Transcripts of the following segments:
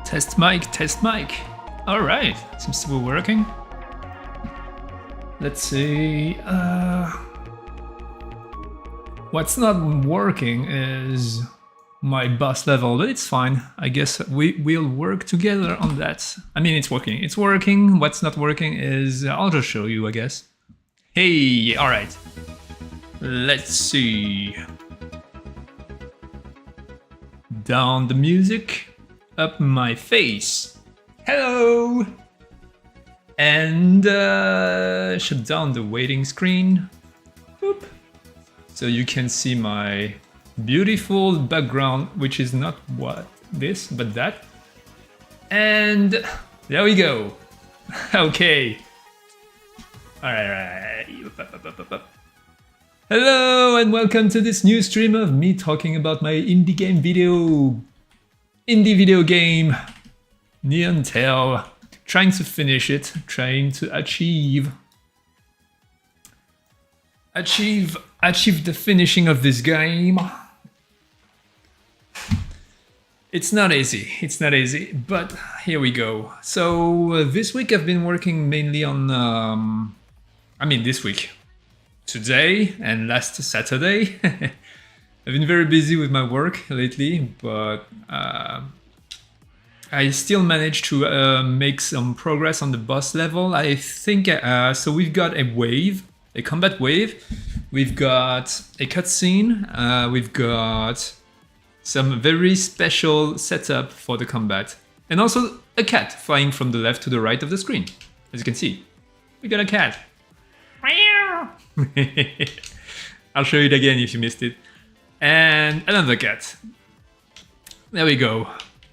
Test mic, test mic. All right, seems to be working. Let's see. What's not working is my boss level, but it's fine. I guess we'll work together on that. I mean, it's working. It's working. What's not working is I'll just show you, I guess. Hey, all right. Let's see. Down the music. Up my face. Hello! And shut down the waiting screen. Boop. So you can see my beautiful background, which is not what this, but that. And there we go. Okay. Alright. Hello and welcome to this new stream of me talking about my indie video game, Neon Tail, trying to finish it, trying to achieve the finishing of this game. It's not easy, but here we go. So this week I've been working mainly on, this week, today and last Saturday. I've been very busy with my work lately, but I still managed to make some progress on the boss level. I think, so we've got a wave, a combat wave, we've got a cutscene, we've got some very special setup for the combat, and also a cat flying from the left to the right of the screen. As you can see, we got a cat. I'll show you it again if you missed it. And another cat. There we go.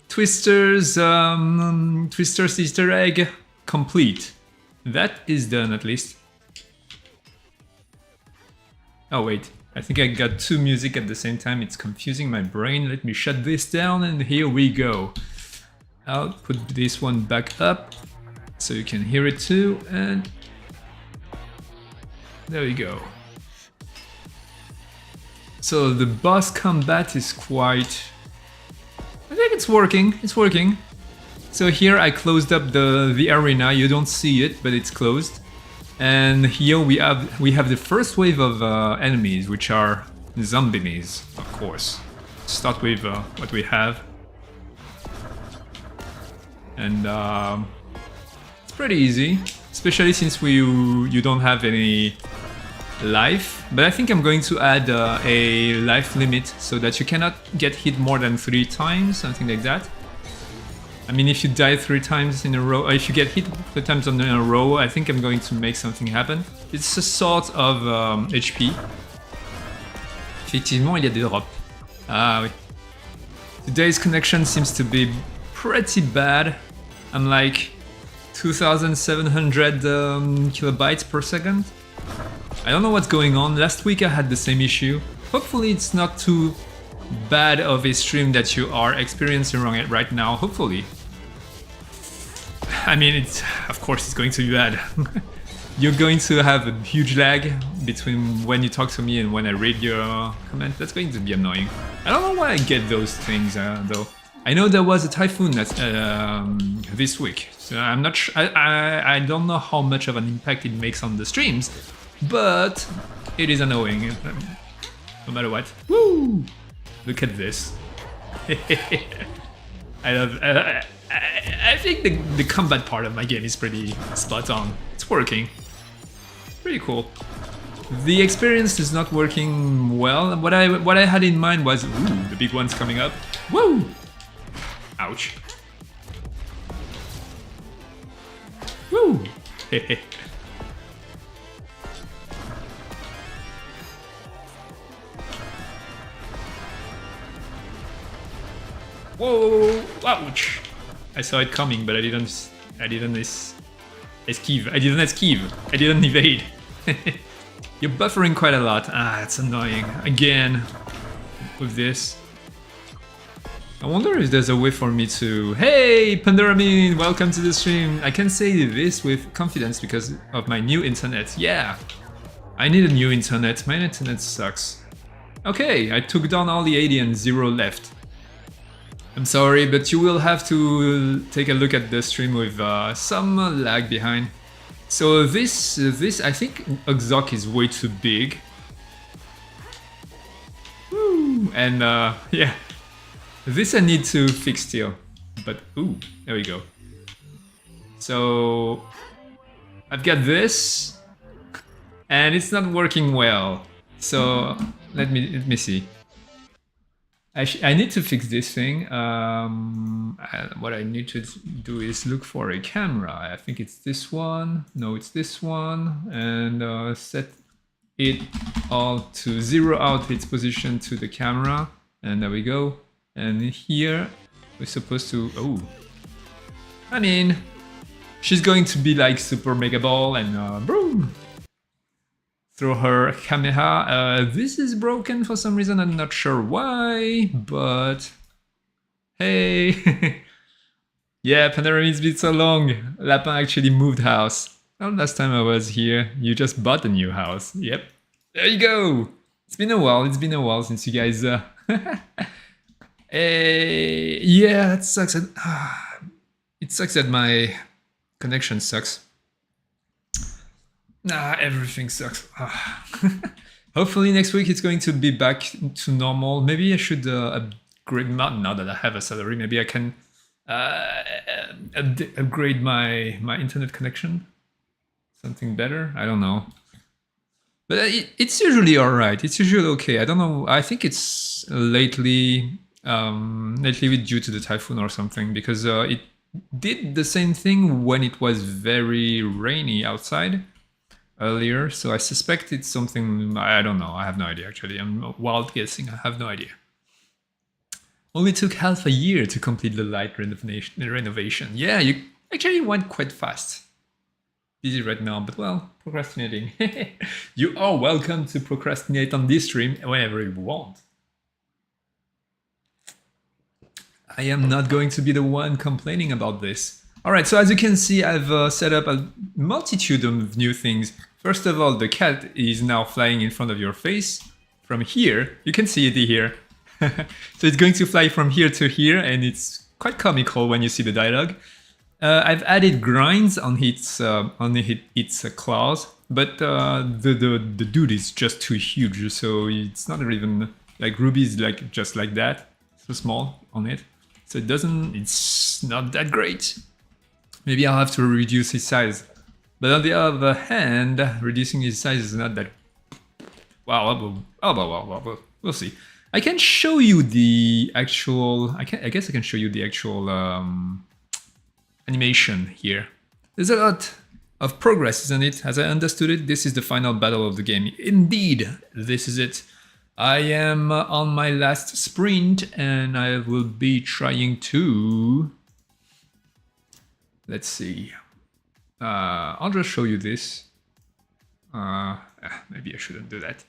Twister's Easter egg complete. That is done at least. Oh wait, I think I got two music at the same time. It's confusing my brain. Let me shut this down and here we go. I'll put this one back up so you can hear it too, and there we go. So the boss combat is quite... I think it's working, it's working. So here I closed up the arena, you don't see it, but it's closed. And here we have the first wave of enemies, which are zombies, of course. Start with what we have. And it's pretty easy, especially since you don't have any life. But I think I'm going to add a life limit so that you cannot get hit more than 3 times, something like that. I mean, if you die 3 times in a row, or if you get hit 3 times in a row, I think I'm going to make something happen. It's a sort of HP. Effectivement, il y a des drops. Ah oui. Today's connection seems to be pretty bad. I'm like 2,700 kilobytes per second. I don't know what's going on. Last week I had the same issue. Hopefully it's not too bad of a stream that you are experiencing right now. Hopefully. I mean, of course it's going to be bad. You're going to have a huge lag between when you talk to me and when I read your comment. That's going to be annoying. I don't know why I get those things though. I know there was a typhoon this week, so I'm not I don't know how much of an impact it makes on the streams, but it is annoying no matter what. Woo! Look at this. I love. I think the combat part of my game is pretty spot on. It's working. Pretty cool. The experience is not working well. What I had in mind was, ooh, the big one's coming up. Woo! Ouch. Woo! Whoa! Ouch! I saw it coming, but I didn't esquive. I didn't evade. You're buffering quite a lot. Ah, it's annoying. Again, with this. I wonder if there's a way for me to... Hey, Pandaramin, welcome to the stream. I can say this with confidence because of my new internet. Yeah, I need a new internet. My internet sucks. Okay, I took down all the aliens, 0 left. I'm sorry, but you will have to take a look at the stream with some lag behind. So this I think Oxok is way too big. Woo! And yeah, this I need to fix still. But ooh, there we go. So I've got this, and it's not working well. So let me see. I need to fix this thing. What I need to do is look for a camera. I think it's this one. No, it's this one. And set it all to zero out its position to the camera. And there we go. And here we're supposed to... Oh. I mean, she's going to be like Super Mega Ball and boom! Through her camera. This is broken for some reason, I'm not sure why, but hey. Yeah, Pandaramin's been so long. Lapin actually moved house. Well, last time I was here, you just bought a new house. Yep, there you go. It's been a while since you guys yeah, that sucks. It sucks that my connection sucks. Nah, everything sucks. Hopefully next week it's going to be back to normal. Maybe I should upgrade, now that I have a salary, maybe I can upgrade my internet connection. Something better? I don't know. But it's usually alright. It's usually okay. I don't know. I think it's lately due to the typhoon or something, because it did the same thing when it was very rainy outside earlier, so I suspect it's something, I don't know, I have no idea actually, I'm wild guessing, I have no idea. Only took half a year to complete the light renovation. Yeah, you actually went quite fast. Busy right now, but well, procrastinating. You are welcome to procrastinate on this stream whenever you want. I am not going to be the one complaining about this. Alright, so as you can see, I've set up a multitude of new things. First of all, the cat is now flying in front of your face from here. You can see it here. So it's going to fly from here to here, and it's quite comical when you see the dialogue. I've added grinds on its claws, but the dude is just too huge, so it's not even like Ruby is like just like that, so small on it, so it's not that great. Maybe I'll have to reduce his size, but on the other hand, reducing his size is not that. Well, we'll see. I can show you the actual. I guess I can show you the actual animation here. There's a lot of progress, isn't it? As I understood it, this is the final battle of the game. Indeed, this is it. I am on my last sprint, and I will be trying to. Let's see. I'll just show you this. Maybe I shouldn't do that.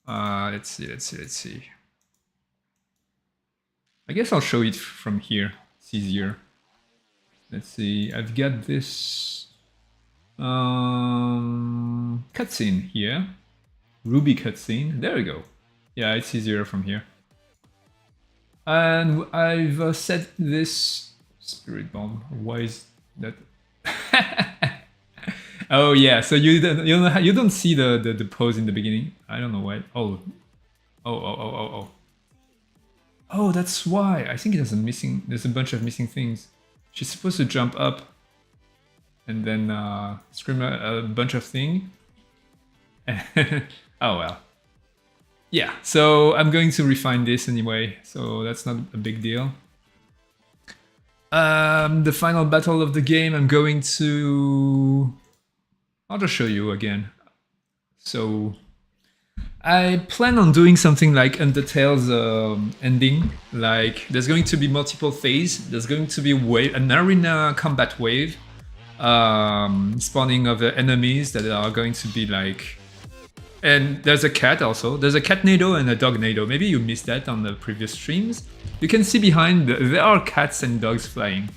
Let's see. I guess I'll show it from here. It's easier. Let's see. I've got this cutscene here. Ruby cutscene. There we go. Yeah, it's easier from here. And I've set this spirit bomb. Why is that? Oh yeah, so you don't see the pose in the beginning. I don't know why. Oh, that's why. I think there's a bunch of missing things. She's supposed to jump up and then scream a bunch of things. Oh well. Yeah, so I'm going to refine this anyway, so that's not a big deal. The final battle of the game, I'm going to. I'll just show you again. So I plan on doing something like Undertale's ending. Like there's going to be multiple phases. There's going to be an arena combat wave, spawning of enemies that are going to be like. And there's a cat also. There's a catnado and a dognado. Maybe you missed that on the previous streams. You can see behind there are cats and dogs flying,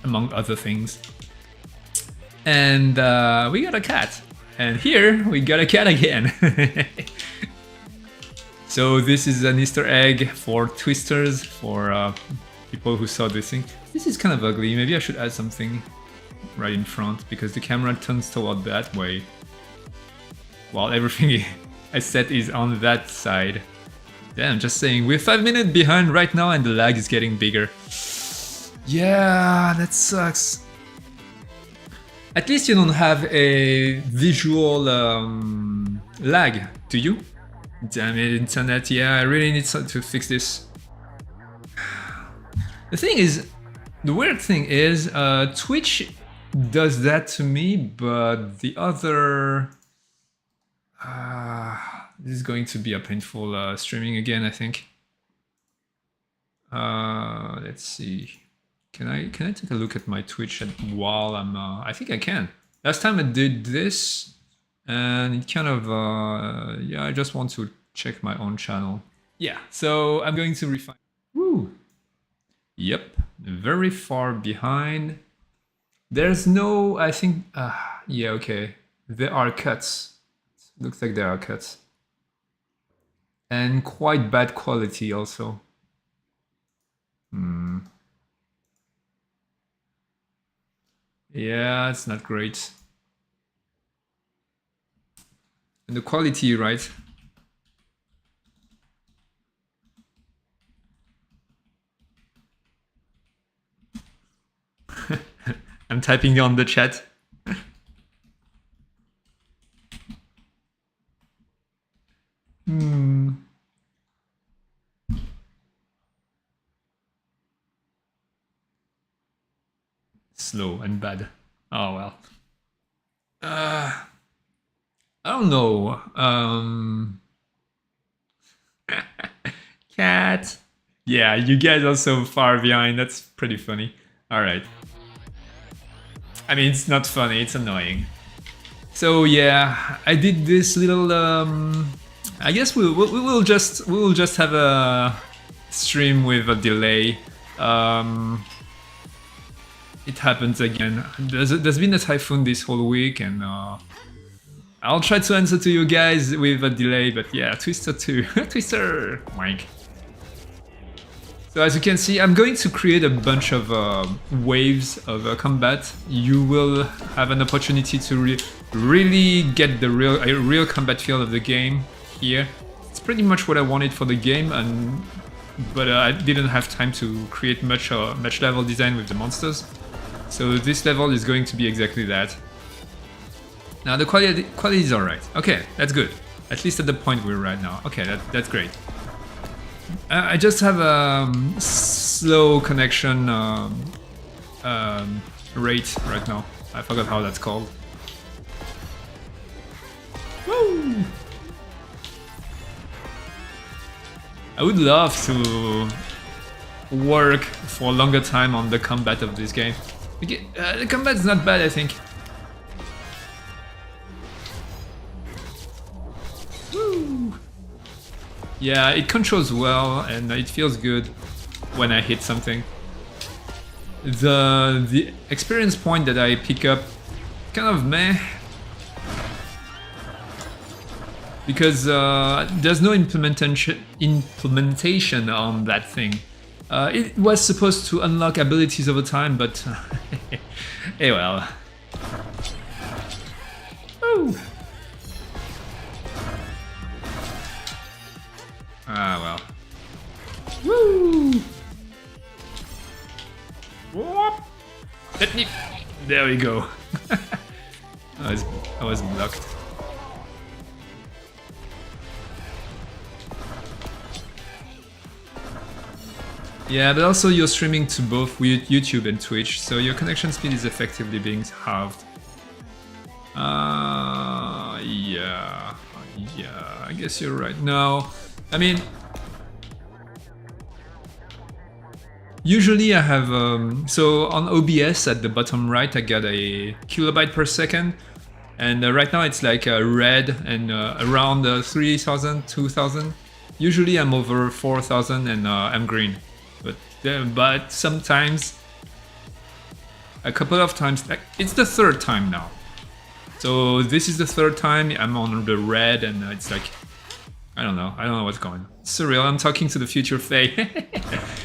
among other things. And we got a cat. And here we got a cat again. So this is an Easter egg for Twisters, for people who saw this thing. This is kind of ugly. Maybe I should add something right in front because the camera turns toward that way, while everything I set is on that side. Damn, just saying, we're 5 minutes behind right now and the lag is getting bigger. Yeah, that sucks. At least you don't have a visual lag, do you? Damn it, internet, yeah, I really need to fix this. The weird thing is, Twitch does that to me, but the other... this is going to be a painful streaming again, I think. Let's see. Can I take a look at my Twitch while I'm... I think I can. Last time I did this, and it kind of... yeah, I just want to check my own channel. Yeah, so I'm going to refine... Woo! Yep, very far behind. There's no... I think... yeah, okay. There are cuts. Looks like there are cuts. And quite bad quality also. Yeah, it's not great. And the quality, right? I'm typing on the chat. Slow and bad. Oh well. I don't know. Cat. Yeah, you guys are so far behind. That's pretty funny. All right. I mean, it's not funny. It's annoying. So yeah, I did this little. I guess we will just have a stream with a delay. It happens again. There's been a typhoon this whole week, and I'll try to answer to you guys with a delay, but yeah, Twister 2. Twister! Mike. So as you can see, I'm going to create a bunch of waves of combat. You will have an opportunity to really get the real combat feel of the game here. It's pretty much what I wanted for the game, but I didn't have time to create much level design with the monsters. So this level is going to be exactly that. Now the quality is alright. Okay, that's good. At least at the point we're right now. Okay, that's great. I just have a slow connection rate right now. I forgot how that's called. Woo! I would love to work for a longer time on the combat of this game. The combat is not bad, I think. Woo! Yeah, it controls well and it feels good when I hit something. The experience point that I pick up, kind of meh. Because there's no implementation on that thing. It was supposed to unlock abilities over time, but hey well. Woo! Ah well. Woo! Let me. There we go. I was blocked. Yeah, but also you're streaming to both YouTube and Twitch, so your connection speed is effectively being halved. Yeah, I guess you're right. No, I mean, usually I have, so on OBS at the bottom right, I got a kilobyte per second, and right now it's like red and around 3,000, 2,000. Usually I'm over 4,000 and I'm green. But sometimes, a couple of times, it's the third time now. So this is the third time I'm on the red and it's like, I don't know what's going on. Surreal, I'm talking to the future Faye.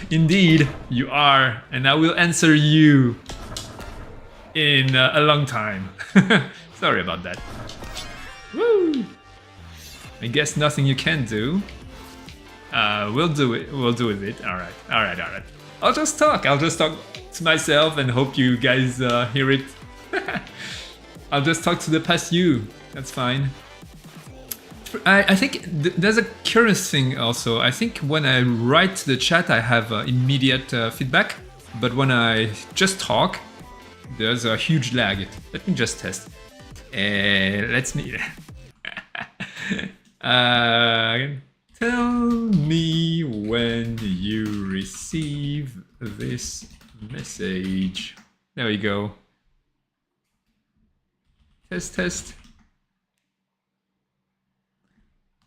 Indeed, you are, and I will answer you in a long time. Sorry about that. Woo! I guess nothing you can do. We'll do it. We'll do with it. All right. I'll just talk to myself and hope you guys hear it. I'll just talk to the past you. That's fine. I think there's a curious thing also. I think when I write to the chat, I have immediate feedback, but when I just talk, there's a huge lag. Let me just test. Let's me. Tell me when you receive this message. There we go. Test.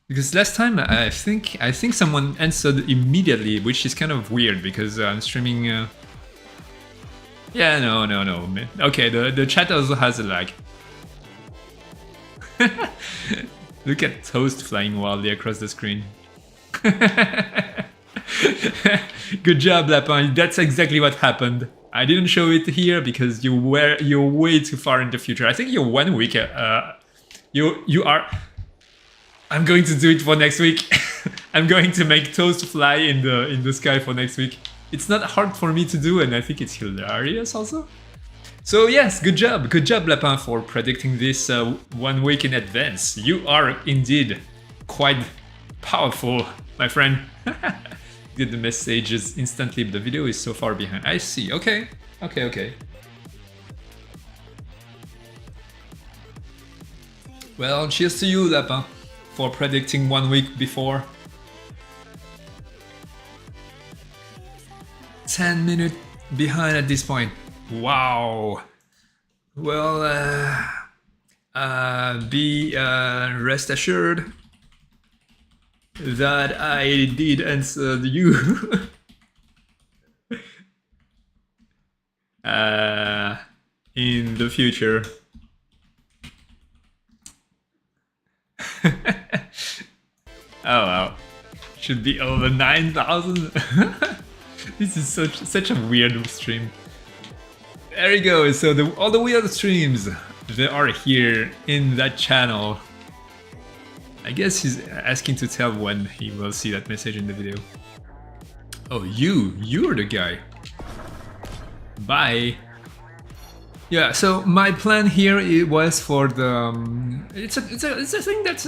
Because last time I think someone answered immediately, which is kind of weird because I'm streaming. Yeah, no. Man. Okay, the chat also has a lag. Look at Toast flying wildly across the screen. Good job, Lapin. That's exactly what happened. I didn't show it here because you're way too far in the future. I think you're 1 week. You are. I'm going to do it for next week. I'm going to make Toast fly in the sky for next week. It's not hard for me to do, and I think it's hilarious also. So yes, good job, Lapin, for predicting this 1 week in advance. You are indeed quite powerful, my friend. Get the messages instantly, but the video is so far behind. I see. Okay. Well, cheers to you, Lapin, for predicting 1 week before. 10 minutes behind at this point. Wow. Well, be rest assured that I did answer you. In the future. Oh wow. Should be over 9,000. This is such a weird stream. There you go. So all the weird streams, they are here in that channel. I guess he's asking to tell when he will see that message in the video. Oh, you're the guy. Bye. Yeah. So my plan here it was for the. It's a thing that's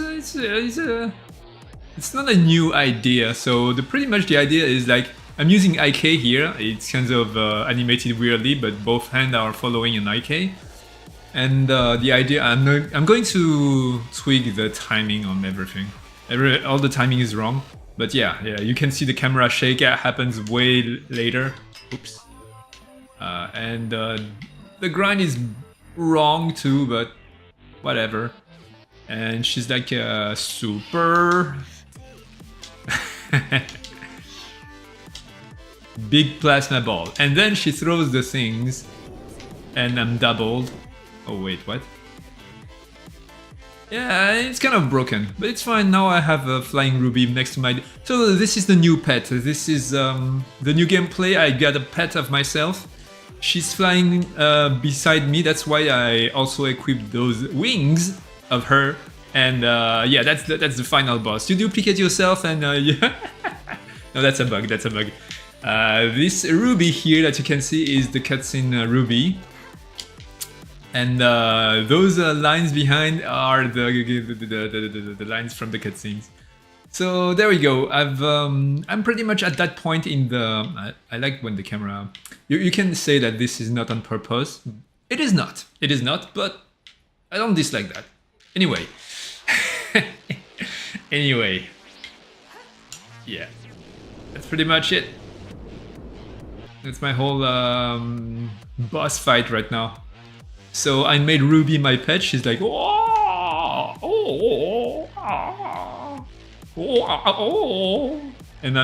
it's not a new idea. So pretty much the idea is like I'm using IK here. It's kind of animated weirdly, but both hands are following an IK. And the idea, I'm going to tweak the timing on everything. All the timing is wrong, but yeah, you can see the camera shake happens way later. Oops. And the grind is wrong too, but whatever. And she's like super big plasma ball, and then she throws the things, and I'm doubled. Oh wait, what? Yeah, it's kind of broken, but it's fine. Now I have a flying ruby next to my. So this is the new pet. This is the new gameplay. I got a pet of myself. She's flying beside me. That's why I also equipped those wings of her. And yeah, that's the final boss. You duplicate yourself, and yeah. No, that's a bug. That's a bug. This ruby here that you can see is the cutscene ruby. And those lines behind are the lines from the cutscenes. So there we go. I'm pretty much at that point in the. I like when the camera. You can say that this is not on purpose. It is not. It is not. But I don't dislike that. Anyway. Anyway. Yeah. That's pretty much it. That's my whole boss fight right now. So I made Ruby my pet. She's like, oh, oh, oh, oh, oh. And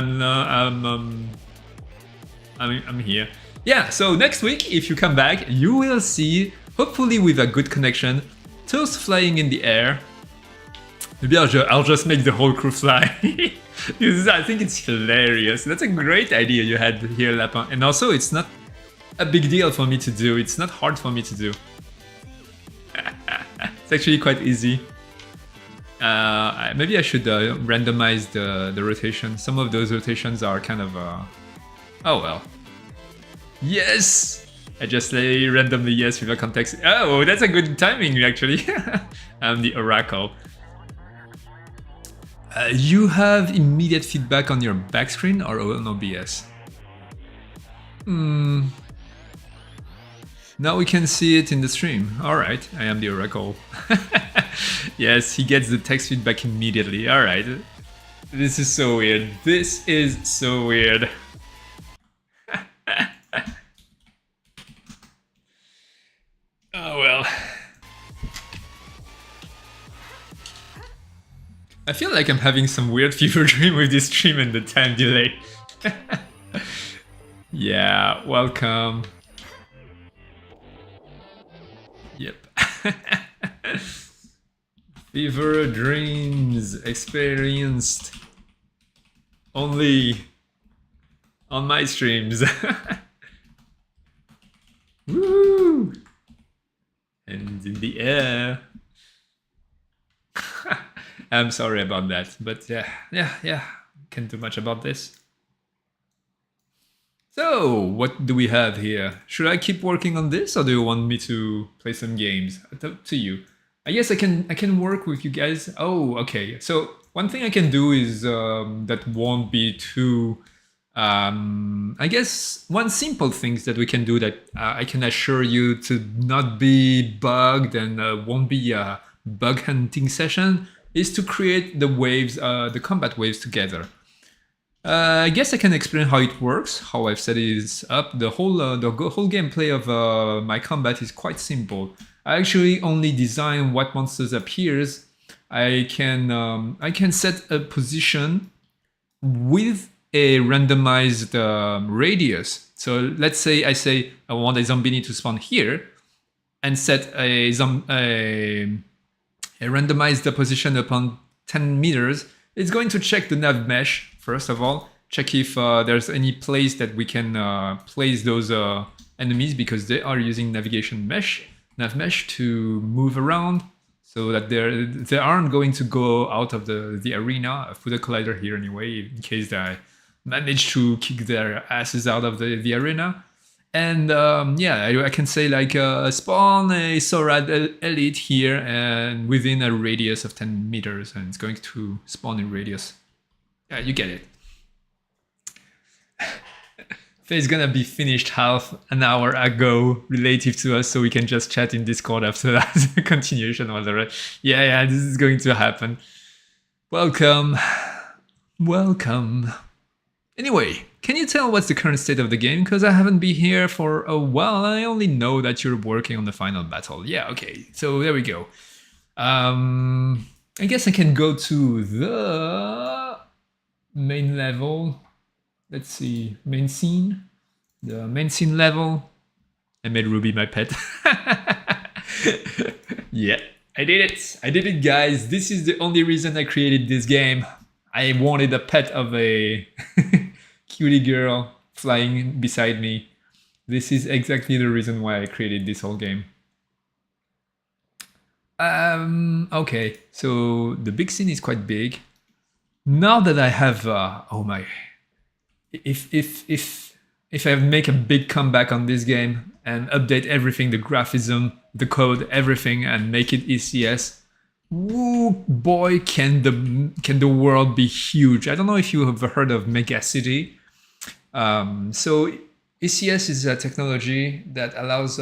I'm here. Yeah. So next week, if you come back, you will see, hopefully with a good connection, Toast flying in the air. Maybe I'll just make the whole crew fly. I think it's hilarious. That's a great idea you had here, Lapin. And also, it's not a big deal for me to do. It's not hard for me to do. It's actually quite easy. Maybe I should randomize the rotation. Some of those rotations are kind of... Oh well. Yes! I just say randomly yes without context. Oh, that's a good timing actually. I'm the Oracle. You have immediate feedback on your back screen or on OBS? Now we can see it in the stream. Alright, I am the Oracle. Yes, he gets the text feedback immediately. Alright. This is so weird. This is so weird. Oh well. I feel like I'm having some weird fever dream with this stream and the time delay. Yeah, welcome. Yep. Fever dreams experienced only on my streams. Woo! And in the air. I'm sorry about that, but yeah, can't do much about this. So, what do we have here? Should I keep working on this, or do you want me to play some games? It's up to you. I guess I can work with you guys. Oh, okay. So one thing I can do is that won't be too. I guess one simple thing that we can do that I can assure you to not be bugged and won't be a bug hunting session is to create the waves, the combat waves together. I guess I can explain how it works, how I've set it up. The whole gameplay of my combat is quite simple. I actually only design what monsters appears. I can set a position with a randomized radius. So let's say I say I want a Zombini to spawn here, and set a randomized position upon 10 meters, it's going to check the nav mesh, first of all. Check if there's any place that we can place those enemies, because they are using navigation mesh, nav mesh, to move around, so that they aren't going to go out of the arena. I put a collider here anyway, in case they manage to kick their asses out of the arena. And yeah, I can say like spawn a Sorad Elite here and within a radius of 10 meters, and it's going to spawn in radius. Yeah, you get it. It's gonna be finished half an hour ago relative to us, so we can just chat in Discord after that. Continuation or the rest. Yeah, this is going to happen. Welcome. Anyway, can you tell what's the current state of the game? Because I haven't been here for a while. I only know that you're working on the final battle. Yeah, okay. So there we go. I guess I can go to the main level. Let's see, main scene. The main scene level. I made Ruby my pet. Yeah, I did it, guys. This is the only reason I created this game. I wanted a pet of a cutie girl flying beside me. This is exactly the reason why I created this whole game. Okay, so the big scene is quite big. Now that I have, oh my, if I make a big comeback on this game and update everything, the graphism, the code, everything, and make it ECS, woo boy, can the world be huge. I don't know if you have heard of Megacity. So ECS is a technology that allows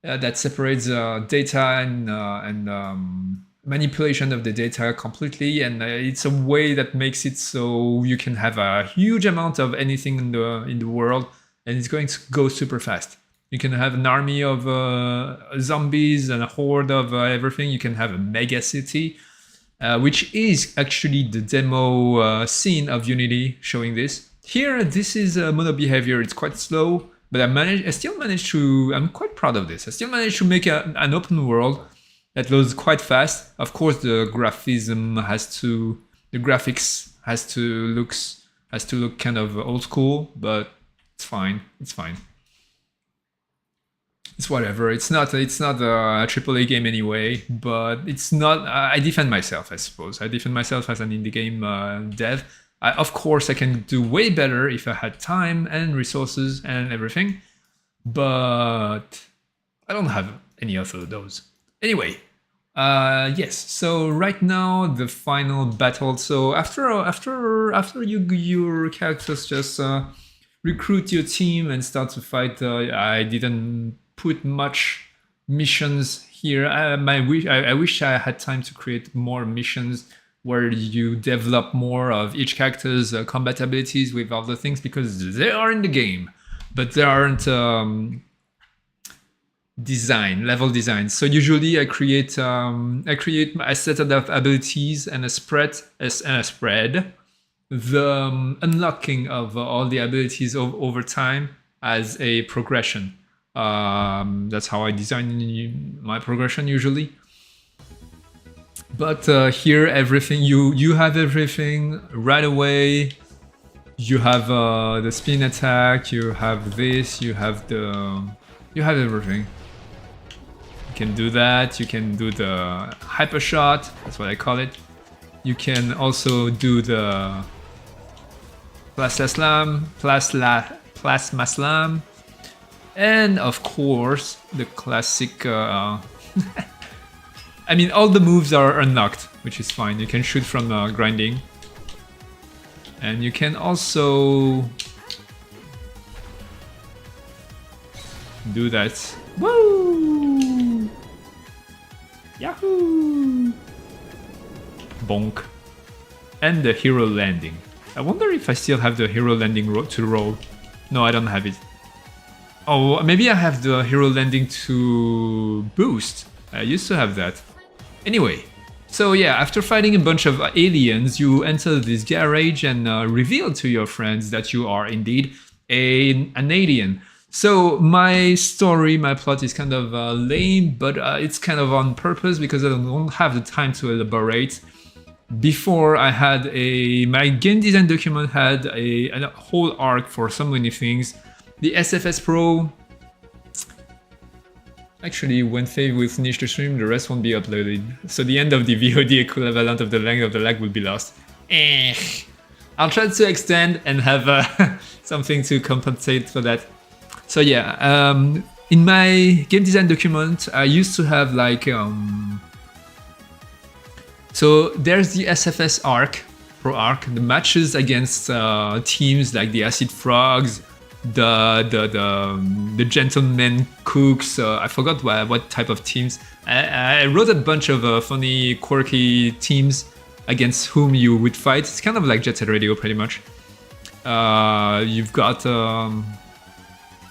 that separates data and manipulation of the data completely, and it's a way that makes it so you can have a huge amount of anything in the world, and it's going to go super fast. You can have an army of zombies and a horde of everything. You can have a mega city, which is actually the demo scene of Unity showing this. Here, this is mono behavior. It's quite slow, but I still managed to, I'm quite proud of this. I still managed to make an open world that loads quite fast. Of course, the graphics has to look kind of old school, but it's fine. It's fine. It's whatever. It's not a AAA game anyway, but it's not. I defend myself, I suppose. I defend myself as an indie game dev. Of course, I can do way better if I had time and resources and everything, but I don't have any of those. Anyway, yes. So right now the final battle. So after your characters just recruit your team and start to fight, I didn't put much missions here. I wish I had time to create more missions where you develop more of each character's combat abilities with other things, because they are in the game, but they aren't level design. So usually I create a set of abilities and a spread, the unlocking of all the abilities over time as a progression. That's how I design my progression usually. But here, everything you have everything right away. You have the spin attack. You have this. You have everything. You can do that. You can do the hyper shot. That's what I call it. You can also do the plasma slam, and of course the classic. I mean, all the moves are unlocked, which is fine. You can shoot from grinding. And you can also do that. Woo! Yahoo! Bonk. And the hero landing. I wonder if I still have the hero landing to roll. No, I don't have it. Oh, maybe I have the hero landing to boost. I used to have that. Anyway, so yeah, after fighting a bunch of aliens, you enter this garage and reveal to your friends that you are indeed an alien. So my plot is kind of lame, but it's kind of on purpose because I don't have the time to elaborate. before I had my game design document had a whole arc for so many things. The SFS Pro, actually when Faye will finish the stream, the rest won't be uploaded. So the end of the VOD equivalent of the length of the lag will be lost. I'll try to extend and have something to compensate for that. So yeah, in my game design document, I used to have like so there's the SFS arc, Pro arc, the matches against teams like the Acid Frogs, the Gentleman Cooks. I forgot what type of teams. I wrote a bunch of funny, quirky teams against whom you would fight. It's kind of like Jet Set Radio, pretty much. You've got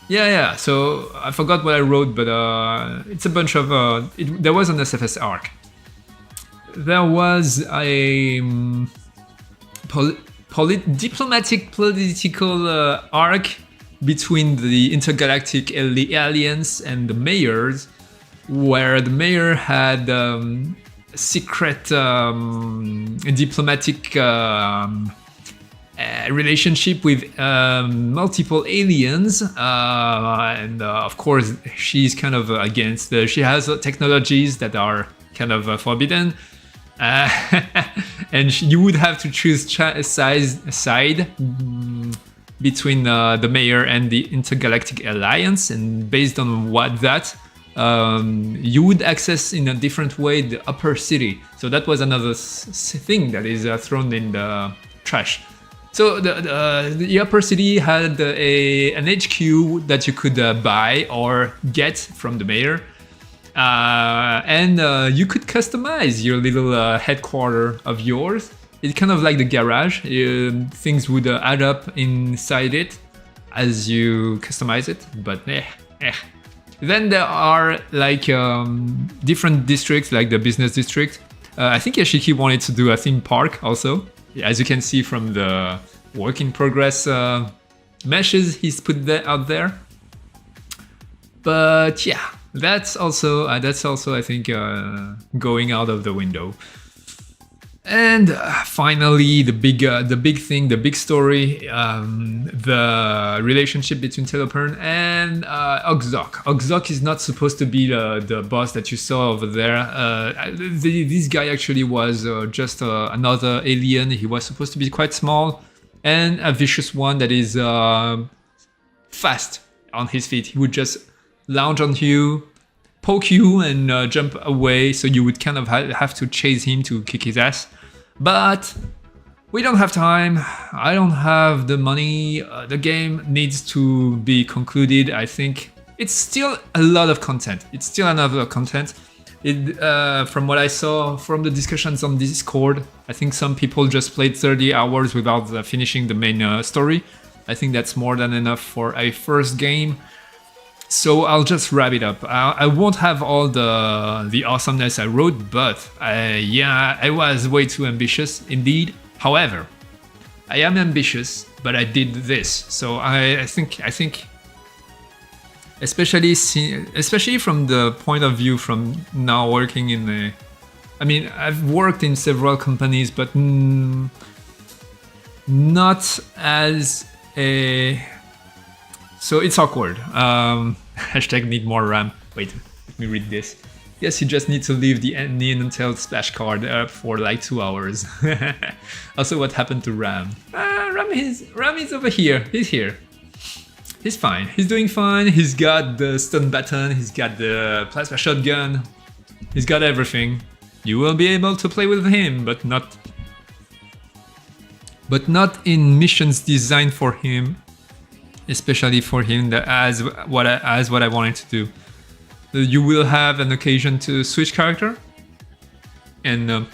yeah. So I forgot what I wrote, but it's a bunch of. There was an SFS arc. There was a diplomatic political arc between the Intergalactic Alliance and the mayors, where the mayor had secret diplomatic relationship with multiple aliens, and of course she's kind of against. She has technologies that are kind of forbidden. And you would have to choose side between the mayor and the Intergalactic Alliance, and based on you would access in a different way the upper city. So that was another thing that is thrown in the trash. So the upper city had an HQ that you could buy or get from the mayor. And you could customize your little headquarter of yours. It's kind of like the garage. Things would add up inside it as you customize it, but Then there are like different districts, like the business district. I think Yashiki wanted to do a theme park also. As you can see from the work in progress meshes he's put out there. But yeah. That's also I think going out of the window. And finally, the big thing, the big story, the relationship between Telopern and Oxok. Oxok is not supposed to be the boss that you saw over there. This guy actually was just another alien. He was supposed to be quite small and a vicious one that is fast on his feet. He would just lounge on you, poke you, and jump away, so you would kind of have to chase him to kick his ass. But we don't have time, I don't have the money, the game needs to be concluded. I think it's still a lot of content. It's still another content. From what I saw from the discussions on Discord, I think some people just played 30 hours without finishing the main story. I think that's more than enough for a first game. So I'll just wrap it up. I won't have all the awesomeness I wrote, but I was way too ambitious indeed. However, I am ambitious, but I did this. So I think, especially from the point of view from now working in the, I mean, I've worked in several companies, but not as a. So it's awkward. Hashtag need more RAM. Wait, let me read this. Yes, you just need to leave the Neon Until splash card up for like 2 hours. Also, what happened to Ram? Ram is over here. He's here. He's fine. He's doing fine. He's got the stun button. He's got the plasma shotgun. He's got everything. You will be able to play with him, but not in missions designed for him. Especially for him, as what I wanted to do. You will have an occasion to switch character, and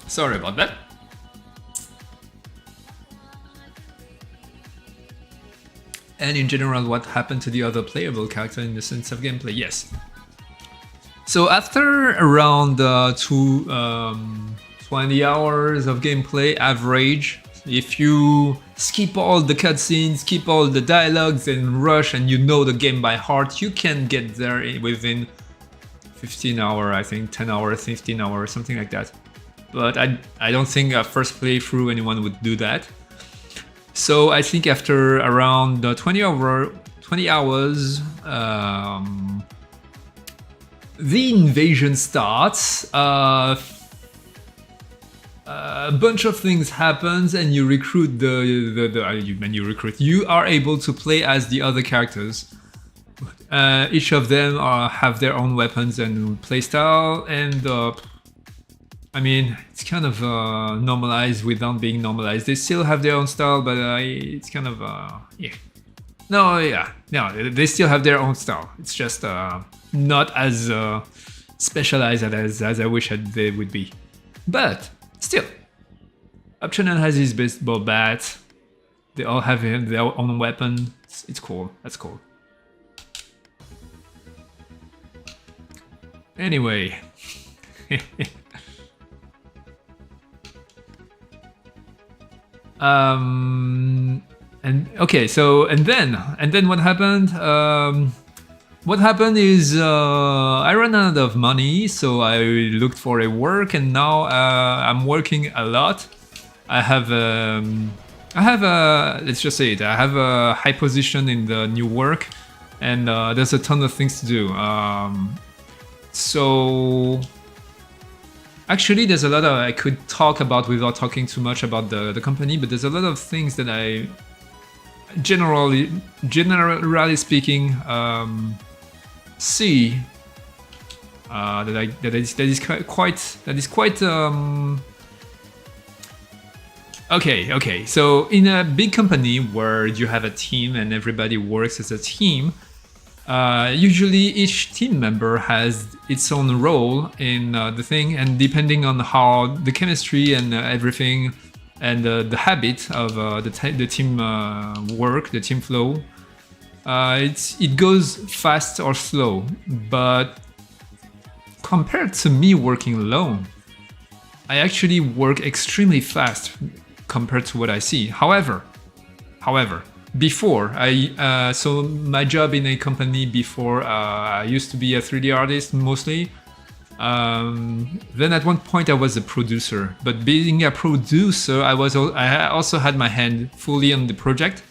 sorry about that. And in general, what happened to the other playable character in the sense of gameplay? Yes. So after around 20 hours of gameplay, average. If you skip all the cutscenes, skip all the dialogues and rush and you know the game by heart, you can get there within 15 hour, I think 10 hour, 15 hour, something like that. But I don't think a first playthrough anyone would do that. So I think after around 20 hours, the invasion starts. A bunch of things happens, and you recruit you are able to play as the other characters. Each of them have their own weapons and playstyle, and I mean, it's kind of normalized without being normalized. They still have their own style, but it's kind of yeah. No, they still have their own style. It's just not as specialized as I wish they would be. But still, Optional has his baseball bat. They all have their own weapon. It's cool. That's cool. Anyway. And okay, so and then what happened? What happened is I ran out of money, so I looked for a work, and now I'm working a lot. I have a let's just say it. I have a high position in the new work, and there's a ton of things to do. So actually, there's a lot I could talk about without talking too much about the company, but there's a lot of things that I generally speaking see that is quite okay. So in a big company where you have a team and everybody works as a team, usually each team member has its own role in the thing, and depending on how the chemistry and everything and the habit of the team work, the team flow, it goes fast or slow. But compared to me working alone, I actually work extremely fast compared to what I see. However, before so my job in a company before, I used to be a 3D artist mostly. Then at one point I was a producer, but being a producer, I also had my hand fully on the project,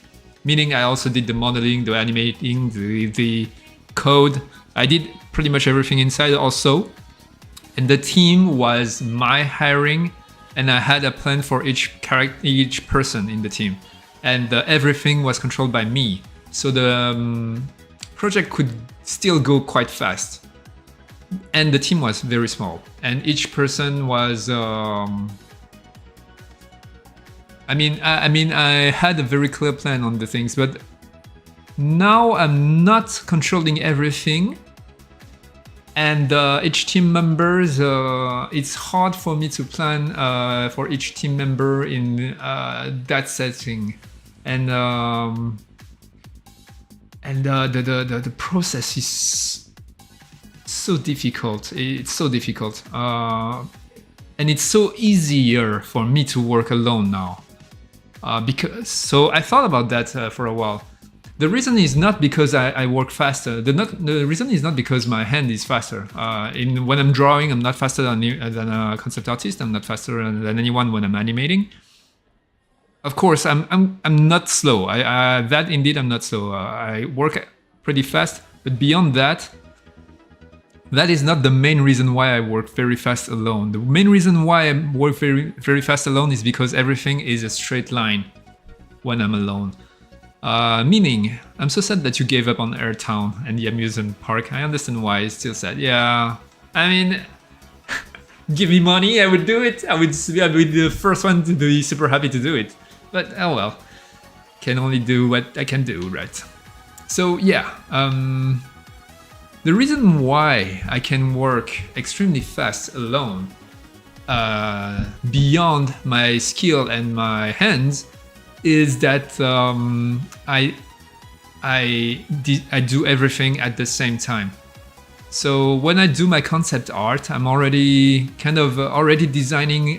meaning I also did the modeling, the animating, the code. I did pretty much everything inside also, and the team was my hiring, and I had a plan for each person in the team, and everything was controlled by me, so the project could still go quite fast. And the team was very small, and each person was I mean I had a very clear plan on the things, but now I'm not controlling everything, and each team members, it's hard for me to plan for each team member in that setting, and the process is so difficult. It's so difficult, and it's so easier for me to work alone now. Because so I thought about that for a while. The reason is not because I work faster. The reason is not because my hand is faster. When I'm drawing, I'm not faster than a concept artist. I'm not faster than anyone when I'm animating. Of course, I'm not slow. That indeed I'm not slow. I work pretty fast, but beyond that. That is not the main reason why I work very fast alone. The main reason why I work very, very fast alone is because everything is a straight line when I'm alone. Meaning, I'm so sad that you gave up on Airtown and the amusement park. I understand why it's still sad. Yeah, I mean, give me money, I would do it. I would be the first one to be super happy to do it. But oh well, can only do what I can do, right? So yeah, the reason why I can work extremely fast alone, beyond my skill and my hands, is that I do everything at the same time. So when I do my concept art, I'm already already designing.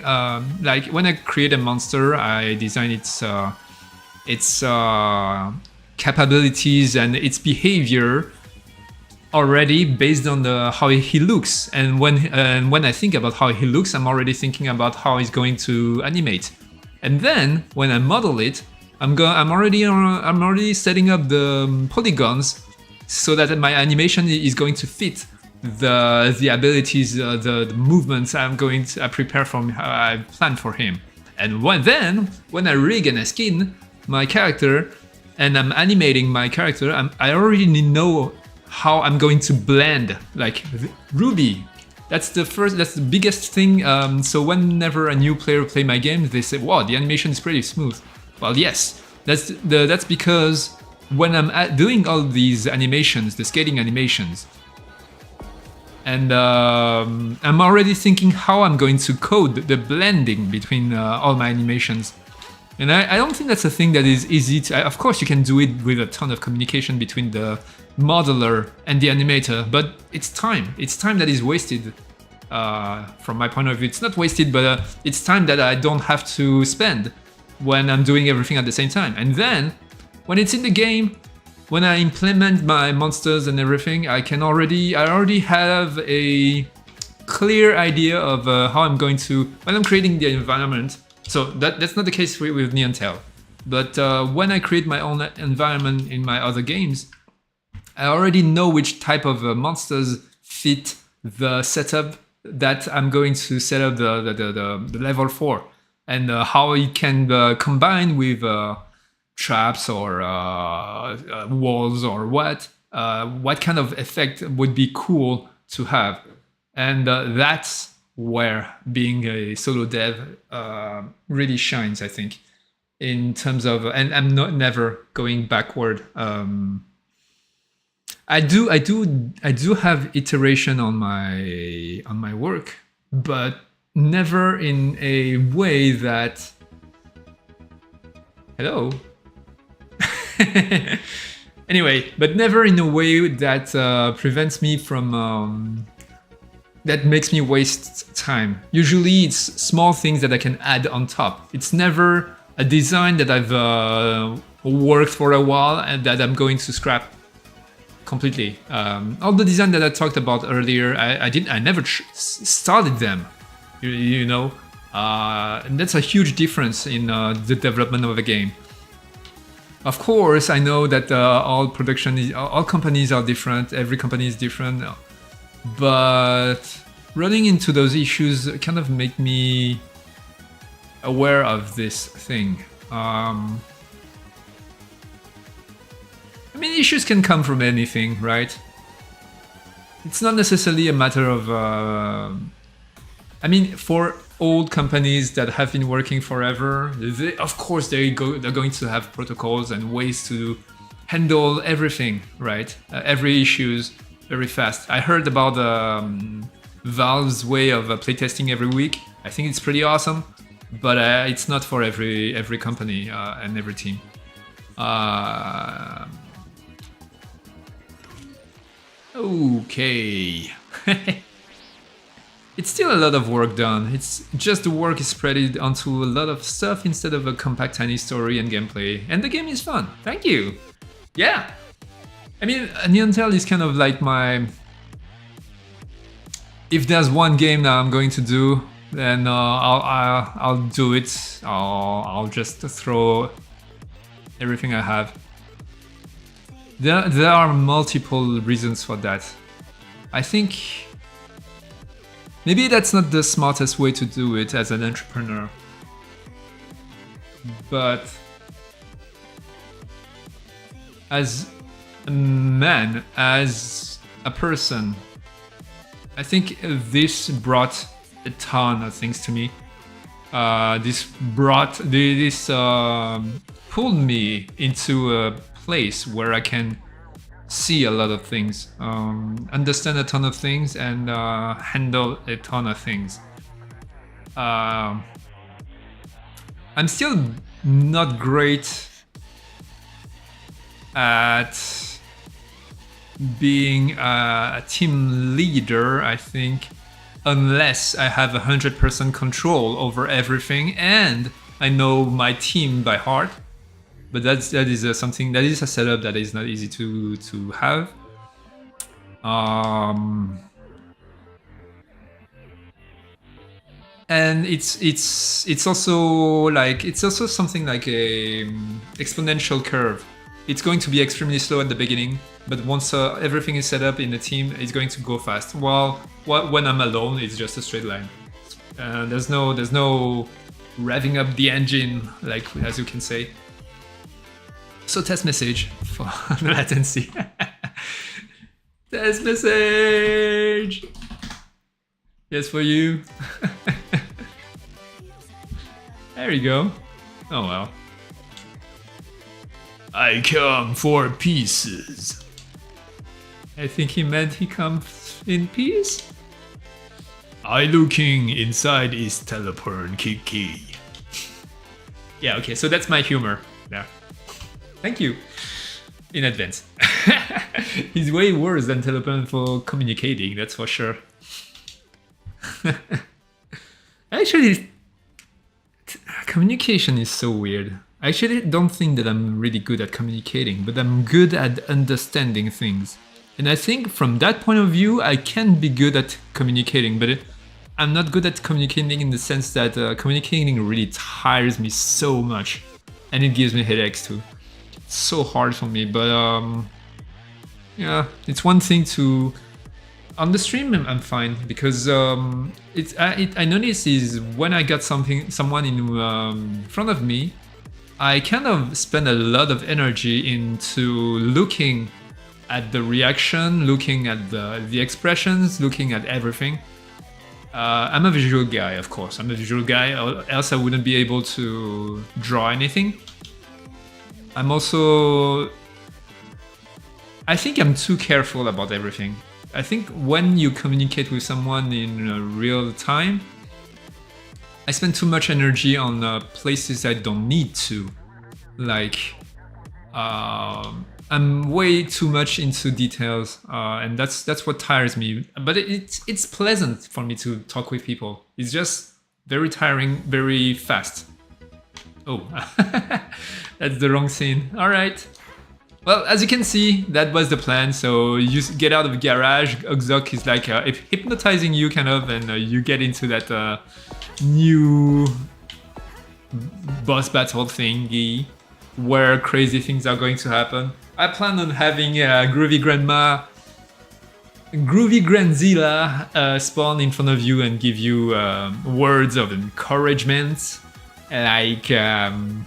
Like when I create a monster, I design its capabilities and its behavior already based on the how he looks, and when I think about how he looks, I'm already thinking about how he's going to animate. And then when I model it, I'm already setting up the polygons so that my animation is going to fit the abilities, the movements I prepare from I plan for him. And when I rig and I skin my character and I'm animating my character, I already know how I'm going to blend, like Ruby. That's the biggest thing. So whenever a new player play my game, they say, "Wow, the animation is pretty smooth." Well, yes, that's because when I'm doing all these animations, the skating animations, and I'm already thinking how I'm going to code the blending between all my animations. And I don't think that's a thing that is easy to... Of course, you can do it with a ton of communication between the modeler and the animator, but it's time. It's time that is wasted. From my point of view, it's not wasted, but it's time that I don't have to spend when I'm doing everything at the same time. And then, when it's in the game, when I implement my monsters and everything, I already have a clear idea of how I'm going to... When I'm creating the environment... So that's not the case with Neon Tail. But when I create my own environment in my other games, I already know which type of monsters fit the setup that I'm going to set up the level for, and how it can combine with traps or walls or what kind of effect would be cool to have. And that's where being a solo dev really shines, I think, in terms of, and I'm never going backward. I do have iteration on my work, but never in a way that... Hello. Anyway, but never in a way that prevents me from that makes me waste time. Usually it's small things that I can add on top. It's never a design that I've worked for a while and that I'm going to scrap completely. All the design that I talked about earlier, I never started them, you know? And that's a huge difference in the development of a game. Of course, I know that all companies are different, every company is different, but running into those issues kind of make me aware of this thing. I mean, issues can come from anything, right? It's not necessarily a matter of... I mean, for old companies that have been working forever, of course they're going to have protocols and ways to handle everything, right? Every issues very fast. I heard about Valve's way of playtesting every week. I think it's pretty awesome, but it's not for every company and every team. Okay. It's still a lot of work done. It's just the work is spread onto a lot of stuff instead of a compact tiny story and gameplay. And the game is fun. Thank you. Yeah. I mean, Neon Tail is kind of like my... If there's one game that I'm going to do, then I'll do it. I'll just throw everything I have. There are multiple reasons for that. I think maybe that's not the smartest way to do it as an entrepreneur, but as a man, as a person, I think this brought a ton of things to me. This pulled me into a place where I can see a lot of things, understand a ton of things, and handle a ton of things. I'm still not great at being a team leader, I think, unless I have 100% control over everything and I know my team by heart. But that is something, that is a setup that is not easy to have. Um, and it's also like it's also something like a exponential curve. It's going to be extremely slow at the beginning, but once everything is set up in the team, it's going to go fast. While when I'm alone, it's just a straight line. There's no revving up the engine, like as you can say. So test message for the latency. Test message. Yes, for you. There you go. Oh well. I come for pieces. I think he meant he comes in peace. I looking inside his teleport kiki. Yeah, okay, so that's my humor. Yeah. Thank you. In advance. He's way worse than teleport for communicating, that's for sure. Actually, communication is so weird. I actually don't think that I'm really good at communicating, but I'm good at understanding things. And I think from that point of view, I can be good at communicating, but I'm not good at communicating in the sense that communicating really tires me so much. And it gives me headaches too. It's so hard for me, but yeah, it's one thing to... On the stream, I'm fine because I notice is when I got someone in front of me, I kind of spend a lot of energy into looking at the reaction, looking at the expressions, looking at everything. I'm a visual guy, of course. I'm a visual guy, else I wouldn't be able to draw anything. I'm also... I think I'm too careful about everything. I think when you communicate with someone in real time, I spend too much energy on places I don't need to. Like, I'm way too much into details, and that's what tires me. But it's pleasant for me to talk with people. It's just very tiring, very fast. Oh, that's the wrong scene. All right. Well, as you can see, that was the plan. So you get out of the garage. Ogzok is like hypnotizing you, kind of, and you get into that new boss battle thingy where crazy things are going to happen. I plan on having Groovy Grandzilla spawn in front of you and give you words of encouragement, like in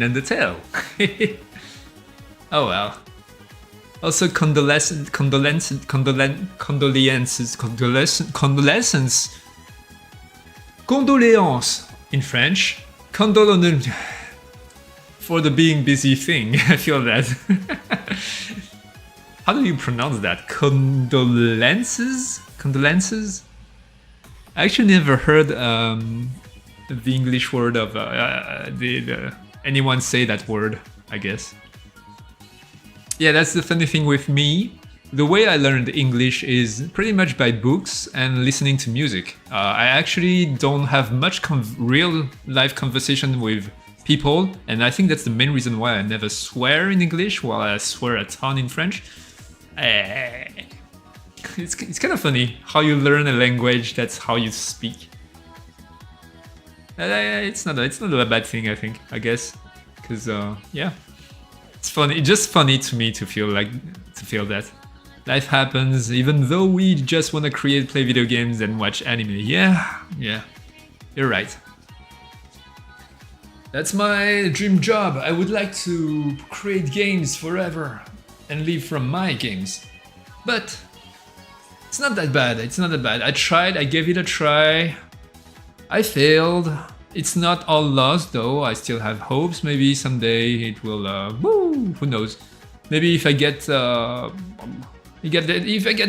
Undertale. Oh well. Also condolences in French. Condolences for the being busy thing. I feel that. How do you pronounce that? Condolences? Condolences? I actually never heard the English word of anyone say that word, I guess. Yeah, that's the funny thing with me. The way I learned English is pretty much by books and listening to music. I actually don't have much real life conversation with people, and I think that's the main reason why I never swear in English, while I swear a ton in French. It's kind of funny how you learn a language, that's how you speak. It's not a bad thing, I think, I guess, because yeah. It's funny. It's just funny to me to feel that life happens, even though we just want to play video games, and watch anime. Yeah, you're right. That's my dream job. I would like to create games forever and live from my games, but it's not that bad. It's not that bad. I tried. I gave it a try. I failed. It's not all lost though, I still have hopes, maybe someday it will, who knows. Maybe if I get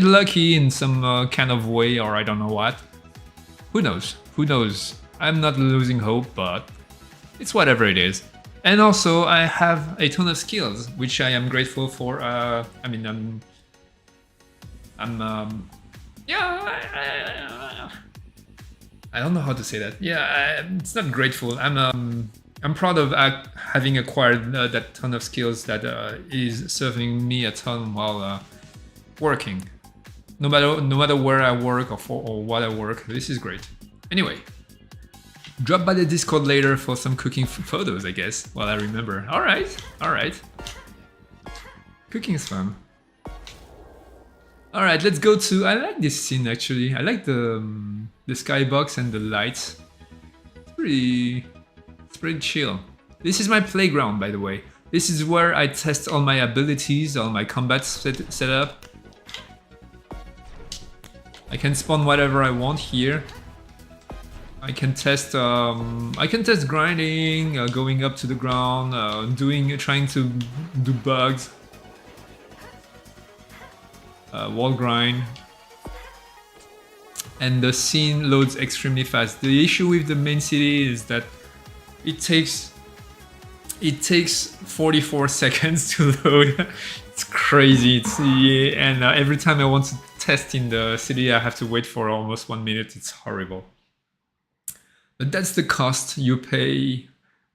lucky in some kind of way, or I don't know what. Who knows, I'm not losing hope, but it's whatever it is. And also I have a ton of skills, which I am grateful for. I don't know how to say that. Yeah, it's not grateful. I'm proud of having acquired that ton of skills that is serving me a ton while working. No matter where I work or what I work, this is great. Anyway, drop by the Discord later for some cooking photos, I guess. Well, I remember. All right. Cooking's fun. All right, let's go to. I like this scene actually. I like the skybox and the lights. It's pretty chill. This is my playground, by the way. This is where I test all my abilities, all my combat setup. I can spawn whatever I want here. I can test grinding, going up to the ground, trying to do bugs, wall grind, and the scene loads extremely fast. The issue with the main city is that it takes 44 seconds to load. It's crazy. And every time I want to test in the city, I have to wait for almost 1 minute. It's horrible. But that's the cost you pay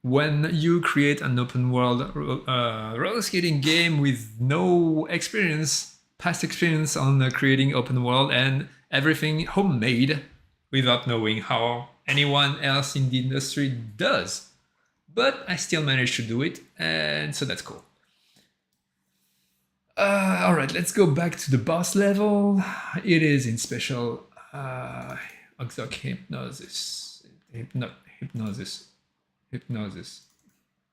when you create an open world roller skating game with no past experience on creating open world and everything homemade without knowing how anyone else in the industry does. But I still managed to do it, and so that's cool. Alright, let's go back to the boss level. It is in special Oxoc Hypnosis.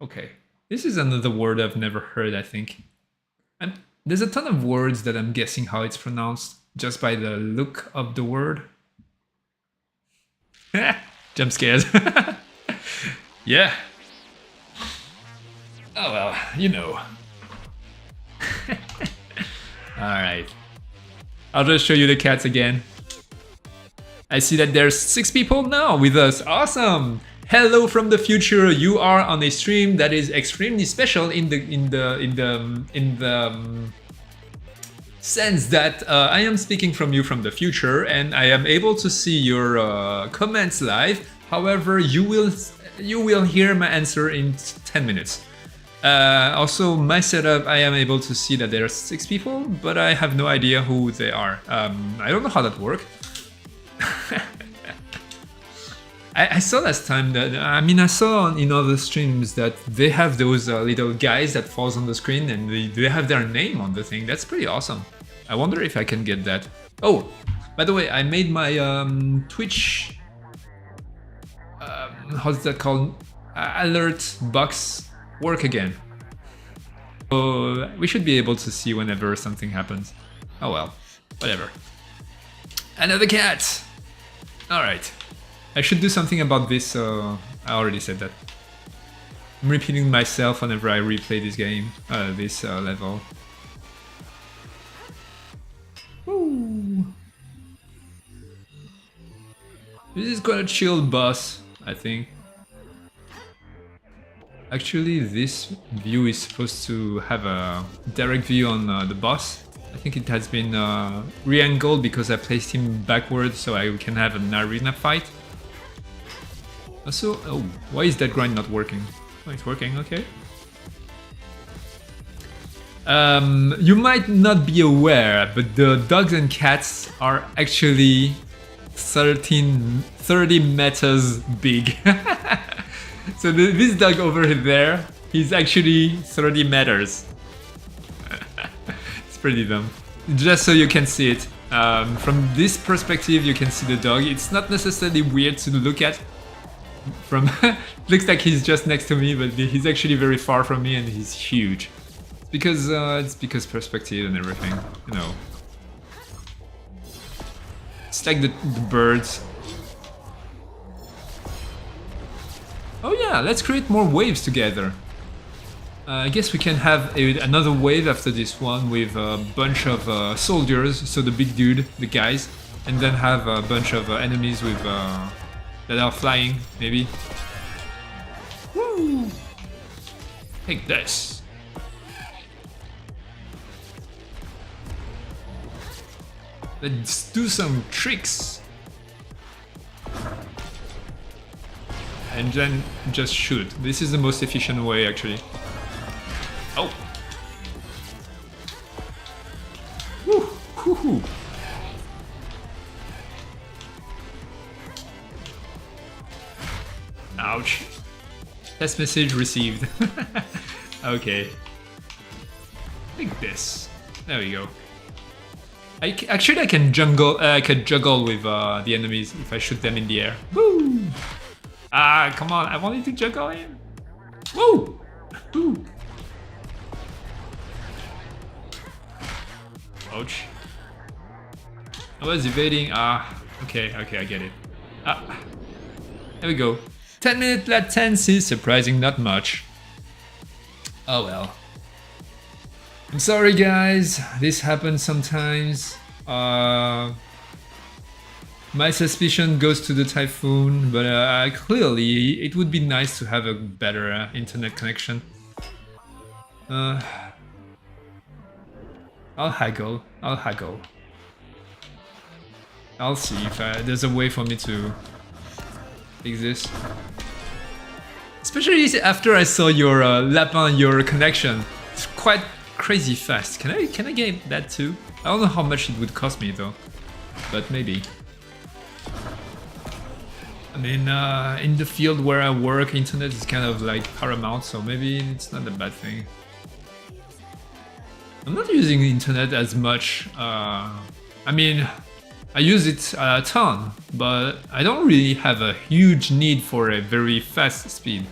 Okay, this is another word I've never heard, I think. And there's a ton of words that I'm guessing how it's pronounced just by the look of the word. Jump scares. Yeah. Oh well, you know. Alright. I'll just show you the cats again. I see that there's 6 people now with us. Awesome! Hello from the future. You are on a stream that is extremely special in the sense that I am speaking from you from the future and I am able to see your comments live. However, you will hear my answer in 10 minutes. Also, my setup, I am able to see that there are 6 people, but I have no idea who they are. I don't know how that works. I saw last time that, I saw in other streams that they have those little guys that falls on the screen and they have their name on the thing. That's pretty awesome. I wonder if I can get that. Oh, by the way, I made my Twitch, how's that called? Alert box work again. So we should be able to see whenever something happens. Oh well, whatever. Another cat! Alright. I should do something about this, I already said that. I'm repeating myself whenever I replay this game, this level. Woo. This is quite a chill boss, I think. Actually, this view is supposed to have a direct view on the boss. I think it has been re-angled because I placed him backwards so I can have an arena fight. Also, oh, why is that grind not working? Oh, it's working, okay. You might not be aware, but the dogs and cats are actually 30 meters big. So this dog over there, he's actually 30 meters. It's pretty dumb. Just so you can see it. From this perspective, you can see the dog. It's not necessarily weird to look at. From looks like he's just next to me, but he's actually very far from me and he's huge. It's because perspective and everything, you know. It's like the birds. Oh yeah, let's create more waves together. I guess we can have another wave after this one with a bunch of soldiers, so the big dude, the guys, and then have a bunch of enemies with that are flying, maybe. Woo! Take this. Let's do some tricks. And then just shoot. This is the most efficient way, actually. Oh! Woo! Ouch. Test message received. Okay. Like this. There we go. Actually, I can juggle with the enemies if I shoot them in the air. Woo! Ah, come on! I wanted to juggle him. Woo! Woo! Ouch! I was evading. Ah, okay, I get it. Ah, there we go. 10-minute latency, surprising not much. Oh well. I'm sorry guys, this happens sometimes. My suspicion goes to the Typhoon, but clearly it would be nice to have a better internet connection. I'll haggle. I'll see if there's a way for me to fix this. Especially after I saw your Lapin, your connection. It's quite crazy fast. Can I get that too? I don't know how much it would cost me though, but maybe. I mean, in the field where I work, internet is kind of like paramount, so maybe it's not a bad thing. I'm not using the internet as much. I mean, I use it a ton, but I don't really have a huge need for a very fast speed.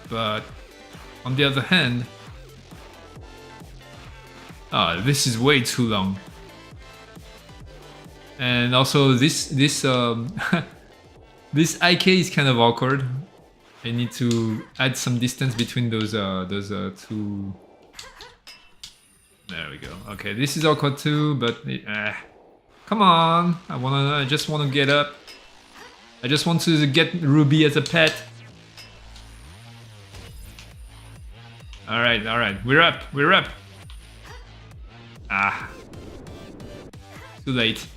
But on the other hand, this is way too long. And also this this IK is kind of awkward. I need to add some distance between those two. There we go. Okay, this is awkward too, but come on. I just wanna get up. I just want to get Ruby as a pet. Alright, we're up. Ah. Too late.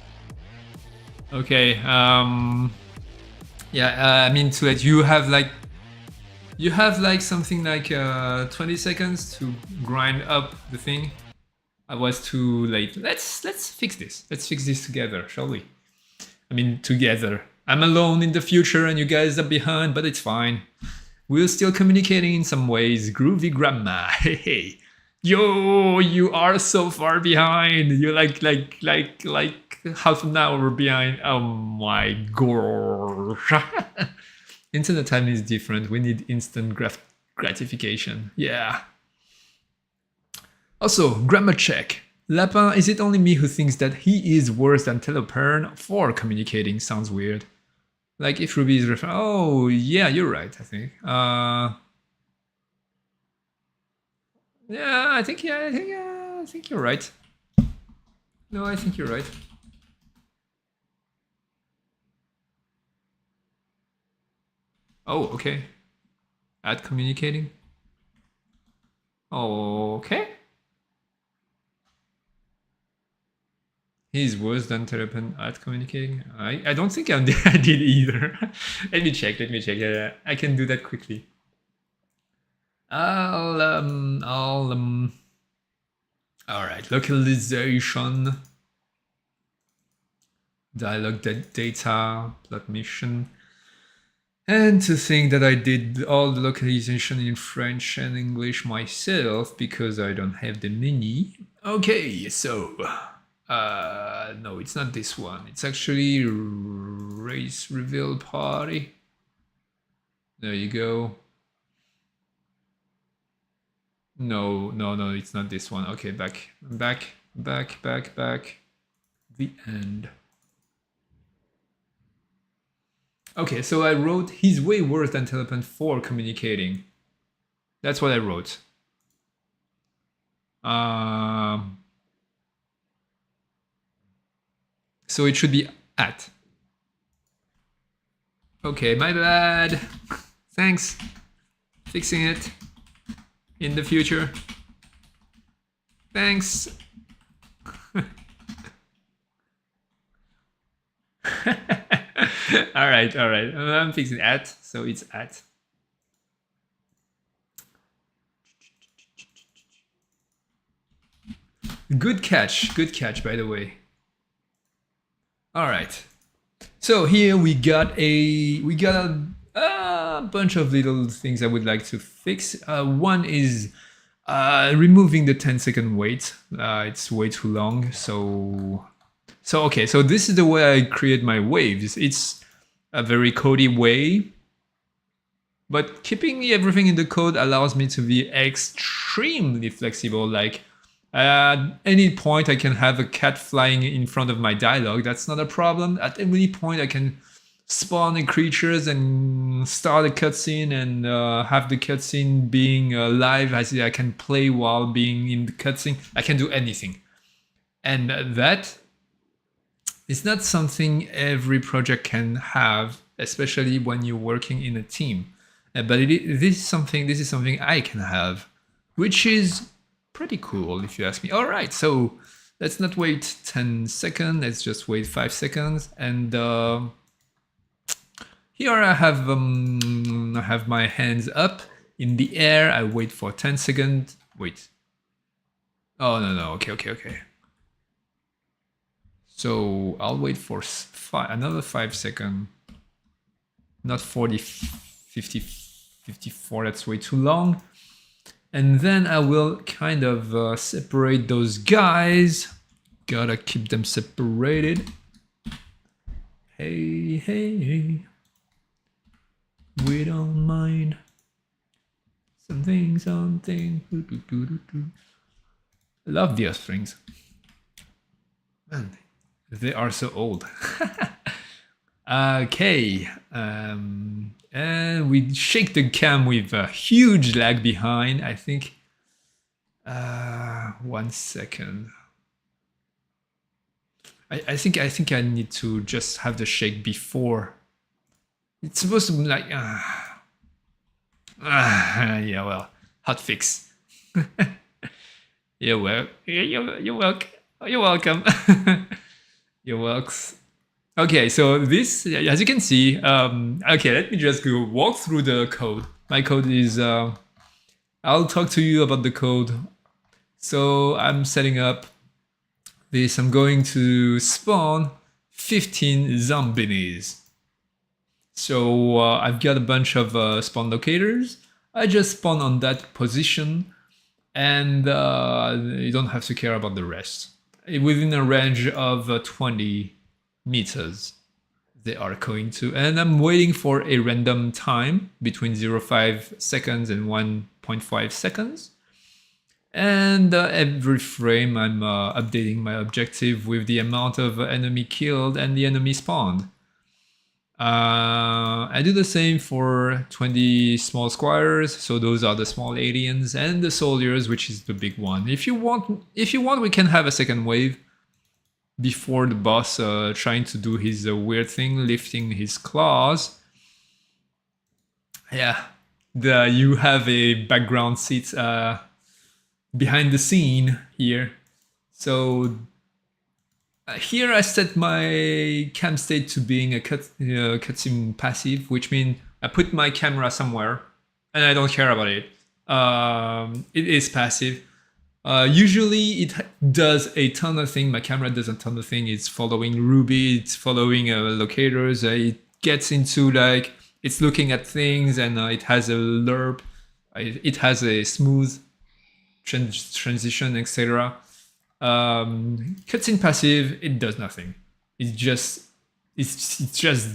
Okay, yeah, I mean too late. You have like something like 20 seconds to grind up the thing. I was too late. Let's fix this. Let's fix this together, shall we? I mean together. I'm alone in the future and you guys are behind, but it's fine. We're still communicating in some ways. Groovy grandma. Hey. Yo, you are so far behind. You're like half an hour behind. Oh my gosh. Internet time is different. We need instant gratification. Yeah. Also, grammar check. Lapin, is it only me who thinks that he is worse than Telopern for communicating? Sounds weird. Like if Ruby is referring. Oh, yeah, you're right, I think. Yeah, I think you're right. No, I think you're right. Oh, okay. At communicating. Okay. He's worse than Terrapen at communicating. I don't think I did either. Let me check. I can do that quickly. All right, localization, dialogue data, plot mission. And to think that I did all the localization in French and English myself because I don't have the mini. Okay, so no, it's not this one. It's actually race reveal party. There you go. No, it's not this one. Okay, back. The end. Okay, so I wrote, he's way worse than Telepen for communicating. That's what I wrote. So it should be at. Okay, my bad. Thanks. Fixing it. In the future. Thanks. All right. I'm fixing at, so it's at. Good catch, by the way. All right. So here we got a a bunch of little things I would like to fix. One is removing the 10-second wait. It's way too long. So okay, so this is the way I create my waves. It's a very codey way, but keeping everything in the code allows me to be extremely flexible. Like at any point I can have a cat flying in front of my dialogue. That's not a problem. At any point I can spawn the creatures and start a cutscene and have the cutscene being live. I can play while being in the cutscene. I can do anything. And that is not something every project can have, especially when you're working in a team. But this is something I can have, which is pretty cool if you ask me. All right, so let's not wait 10 seconds. Let's just wait 5 seconds. And here I have my hands up in the air. I wait for 10 seconds. Wait. Oh, no. Okay. So I'll wait for another 5 seconds. Not 40, 50, 54. That's way too long. And then I will kind of separate those guys. Gotta keep them separated. Hey. We don't mind. Something. I love the Earthlings. Man, they are so old. Okay. And we shake the cam with a huge lag behind. I think 1 second. I think I need to just have the shake before. It's supposed to be like yeah, well, hot fix. You're welcome. You're welcome. You're welcome. Okay, so this, as you can see, okay, let me just go walk through the code. My code is, I'll talk to you about the code. So I'm setting up this. I'm going to spawn 15 zombies. So I've got a bunch of spawn locators. I just spawn on that position, and you don't have to care about the rest. Within a range of 20 meters they are going to, and I'm waiting for a random time between 0.5 seconds and 1.5 seconds. And every frame I'm updating my objective with the amount of enemy killed and the enemy spawned. I do the same for 20 small squires, so those are the small aliens, and the soldiers, which is the big one. If you want, we can have a second wave before the boss trying to do his weird thing, lifting his claws. Yeah, you have a background seat behind the scene here. So here I set my cam state to being a cutscene passive, which means I put my camera somewhere and I don't care about it. It is passive. Usually it does a ton of things. My camera does a ton of things. It's following Ruby, it's following locators. It gets into like, it's looking at things, and it has a lerp. It has a smooth transition, etc. Cutscene passive, it does nothing. It's just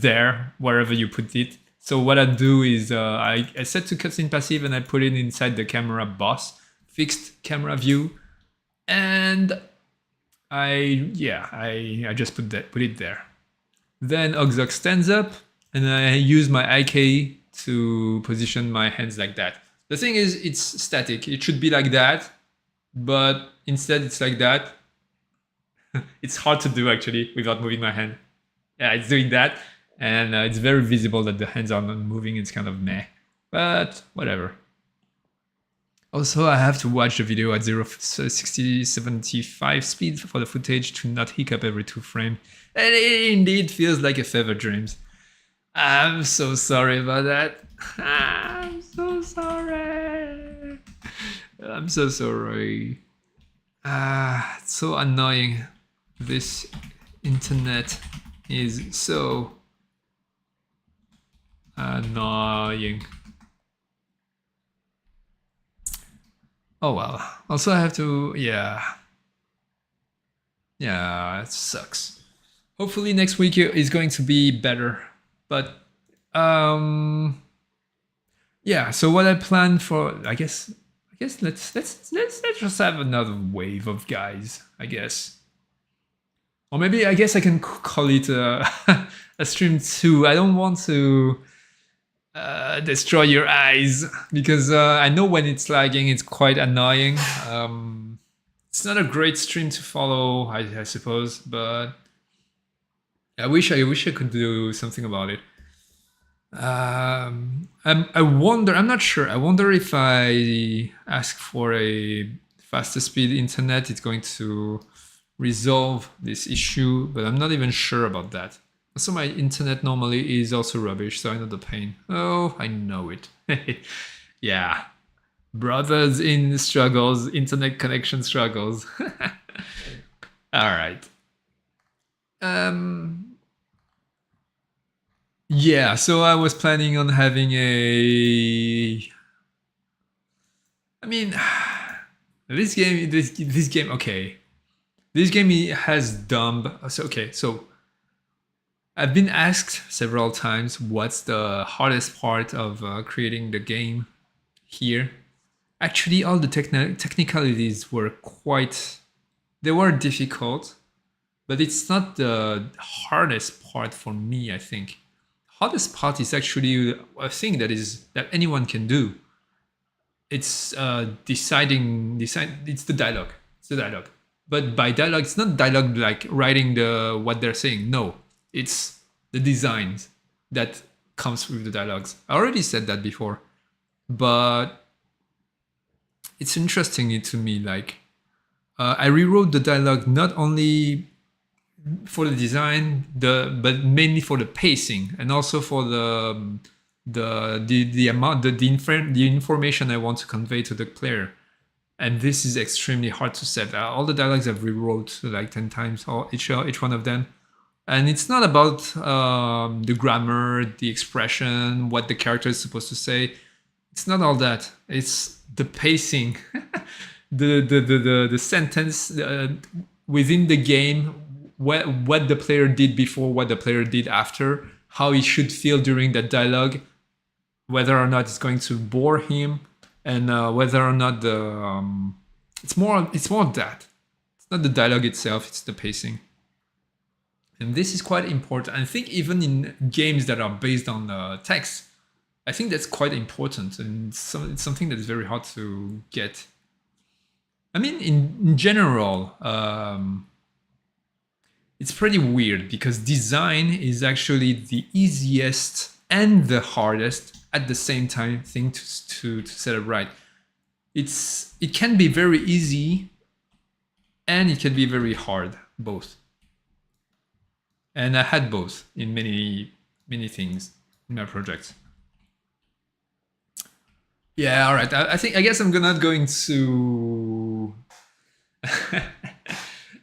there wherever you put it. So what I do is I set to cutscene passive and I put it inside the camera boss, fixed camera view, and I just put it there. Then Ogzok stands up, and I use my IK to position my hands like that. The thing is, it's static. It should be like that, but instead it's like that. It's hard to do actually without moving my hand. Yeah, it's doing that, and it's very visible that the hands are not moving. It's kind of meh, but whatever. Also, I have to watch the video at 60-75 speed for the footage to not hiccup every 2 frames. And it indeed feels like a fever dreams. I'm so sorry about that. I'm so sorry. I'm so sorry. It's so annoying. This internet is so Annoying. Oh well. Also, I have to. Yeah. Yeah, it sucks. Hopefully, next week is going to be better. But, yeah. So what I plan for, I guess let's just have another wave of guys. I guess, or maybe I guess I can call it a stream 2. I don't want to destroy your eyes because I know when it's lagging, it's quite annoying. It's not a great stream to follow, I suppose, but I wish I could do something about it. I wonder. I'm not sure. I wonder if I ask for a faster speed internet, it's going to resolve this issue, but I'm not even sure about that. Also, my internet normally is also rubbish, so I know the pain. Oh, I know it. Yeah. Brothers in struggles, internet connection struggles. All right. Yeah, so I was planning on having a. I mean, this game, okay. This game has dumb. So okay, so I've been asked several times what's the hardest part of creating the game here. Actually, all the technicalities were they were difficult, but it's not the hardest part for me, I think. Hardest part is actually a thing that anyone can do. It's deciding. It's the dialogue. It's the dialogue. But by dialogue, it's not dialogue like writing what they're saying. No, it's the designs that comes with the dialogues. I already said that before, but it's interesting to me. Like I rewrote the dialogue not only for the design, but mainly for the pacing and also for the amount, the information I want to convey to the player. And this is extremely hard to set. All the dialogues I've rewrote like 10 times, each one of them. And it's not about the grammar, the expression, what the character is supposed to say. It's not all that. It's the pacing, the sentence within the game, what the player did before, what the player did after, how he should feel during that dialogue, whether or not it's going to bore him, and whether or not it's more of that. It's not the dialogue itself; it's the pacing. And this is quite important. I think even in games that are based on text, I think that's quite important, and it's something that is very hard to get. I mean, in general, it's pretty weird because design is actually the easiest and the hardest at the same time thing to set up right. It can be very easy and it can be very hard, both. And I had both in many things in my projects. Yeah, all right. I guess I'm not going to.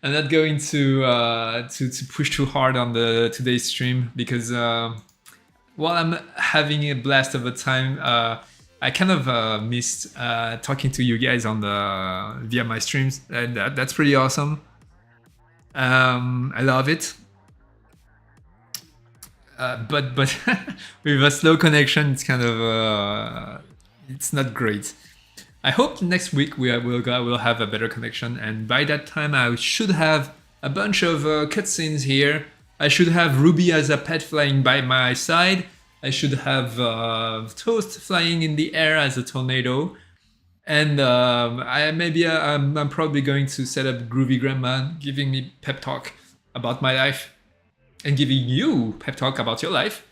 I'm not going to push too hard on today's stream because while I'm having a blast of a time, I kind of missed talking to you guys via my streams, and that's pretty awesome. I love it. But with a slow connection, it's kind of it's not great. I hope next week we'll have a better connection, and by that time I should have a bunch of cutscenes here. I should have Ruby as a pet flying by my side. I should have Toast flying in the air as a tornado, and I'm probably going to set up Groovy Grandma giving me pep talk about my life, and giving you pep talk about your life,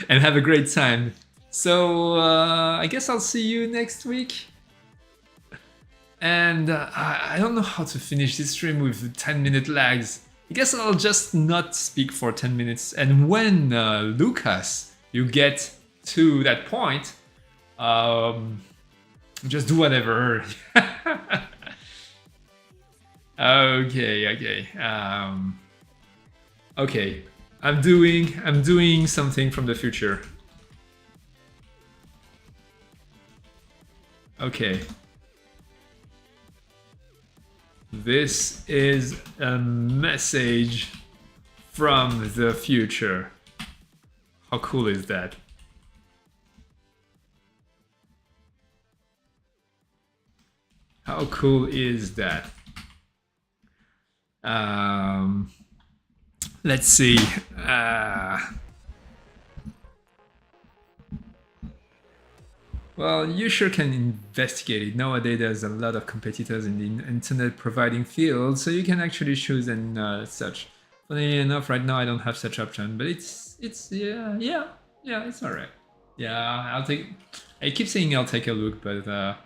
and have a great time. So I guess I'll see you next week. And I don't know how to finish this stream with 10-minute lags. I guess I'll just not speak for 10 minutes. And when Lucas, you get to that point, just do whatever. Okay. Okay. I'm doing something from the future. Okay. This is a message from the future. How cool is that? How cool is that? Um, let's see. Well, you sure can investigate it. Nowadays, there's a lot of competitors in the internet providing field, so you can actually choose and such. Funny enough, right now I don't have such option, but it's yeah, it's alright. Yeah, I'll take. I keep saying I'll take a look, but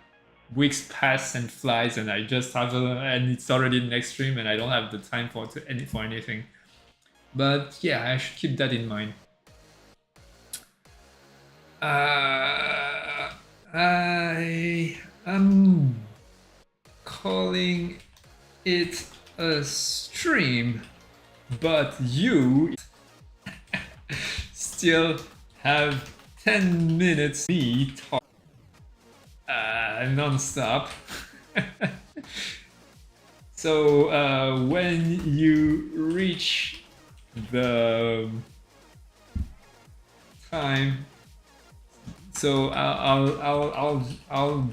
weeks pass and flies, and I just have and it's already next stream, and I don't have the time for anything. But yeah, I should keep that in mind. I am calling it a stream, but you still have 10 minutes me talk non-stop. So when you reach the time, so I'll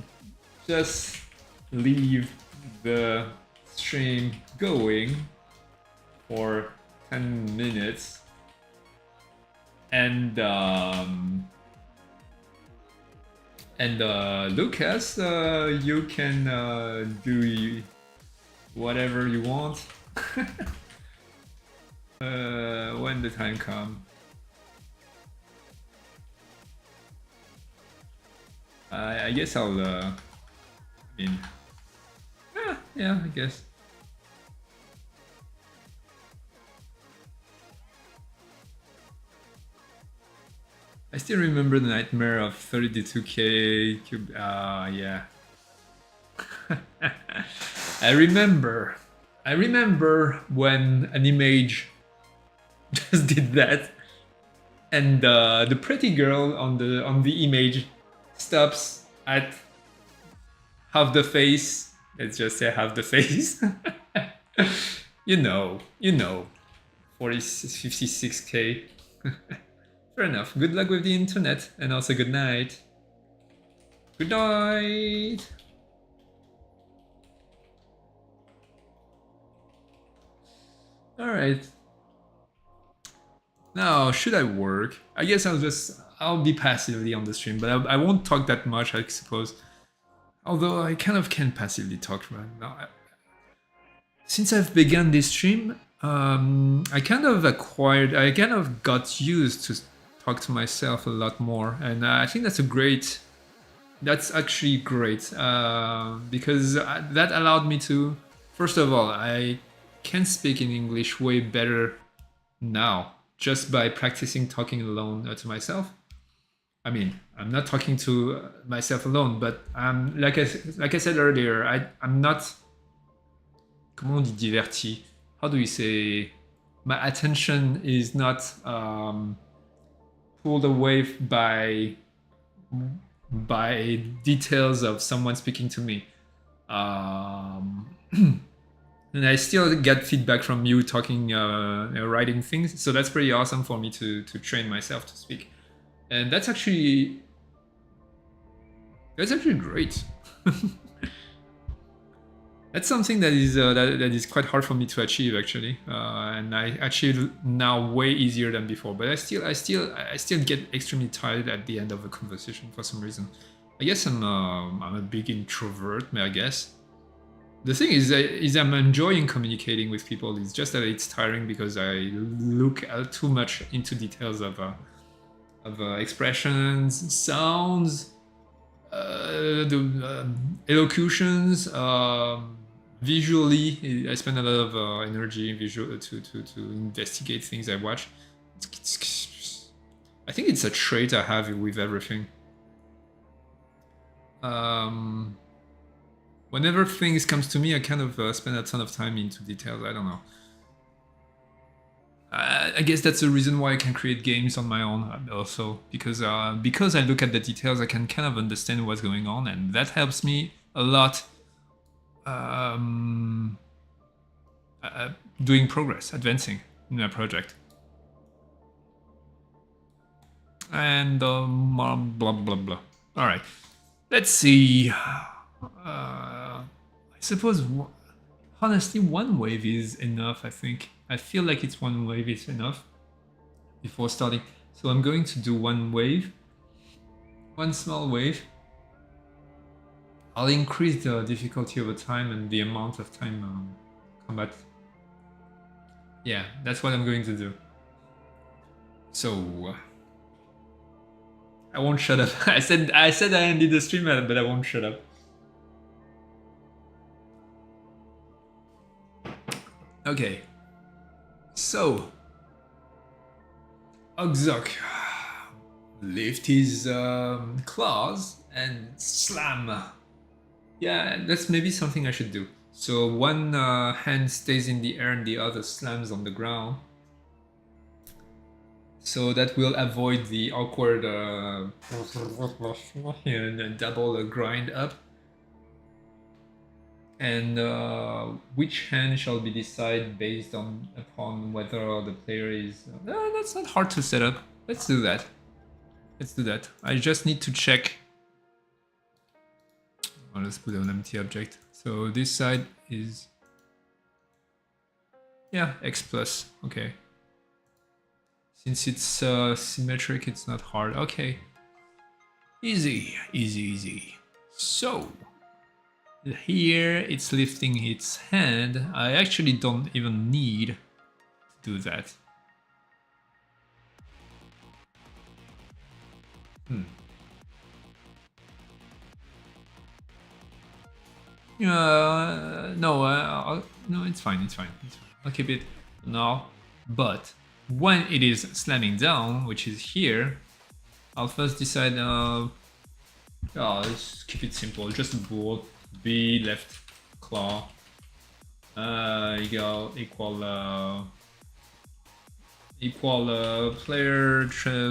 just leave the stream going for 10 minutes, and Lucas, you can do whatever you want when the time comes. I guess I'll. I mean, yeah, I guess. I still remember the nightmare of 32k cube. Yeah. I remember when an image just did that, and the pretty girl on the image stops at half the face. Let's just say half the face. you know, 56k. Fair enough. Good luck with the internet, and also good night. Good night. All right. Now, should I work? I guess I'll be passively on the stream, but I won't talk that much, I suppose. Although I kind of can passively talk right now. Since I've begun this stream, I kind of got used to talk to myself a lot more, and I think that's actually great, because that allowed me to, first of all, I can speak in English way better now, just by practicing talking alone to myself. I mean, I'm not talking to myself alone, but like I said earlier, I'm not. Comment on dit diverti? How do you say? My attention is not pulled away by details of someone speaking to me. And I still get feedback from you talking, writing things. So that's pretty awesome for me to train myself to speak, and that's actually great. That's something that is quite hard for me to achieve actually, and I achieve now way easier than before. But I still get extremely tired at the end of a conversation for some reason. I guess I'm a big introvert, I guess. The thing is I'm enjoying communicating with people. It's just that it's tiring because I look too much into details of expressions, sounds, the elocutions. Visually, I spend a lot of energy to investigate things I watch. I think it's a trait I have with everything. Whenever things comes to me, I kind of spend a ton of time into details. I don't know. I guess that's the reason why I can create games on my own also, because I look at the details, I can kind of understand what's going on, and that helps me a lot doing progress, advancing in a project. And blah blah blah. All right, let's see. I suppose honestly, one wave is enough. I feel like it's one wave is enough before starting. So I'm going to do one wave, one small wave. I'll increase the difficulty over time and the amount of time combat. Yeah, that's what I'm going to do. So I won't shut up. I said I ended the stream, but I won't shut up. Okay. So Ogzok lift his claws and slam. Yeah, that's maybe something I should do. So one hand stays in the air and the other slams on the ground. So that will avoid the awkward double grind up. And which hand shall be decided based upon whether the player is... that's not hard to set up. Let's do that. Let's do that. I just need to check. Oh, let's put an empty object. So this side is... yeah, X plus. Okay. Since it's symmetric, it's not hard. Okay. Easy, easy, easy. So... here it's lifting its hand. I actually don't even need to do that. No, no, it's fine, it's fine. I'll keep it now. But when it is slamming down, which is here, I'll first decide. Let's keep it simple. Just a board. B left claw. Equal player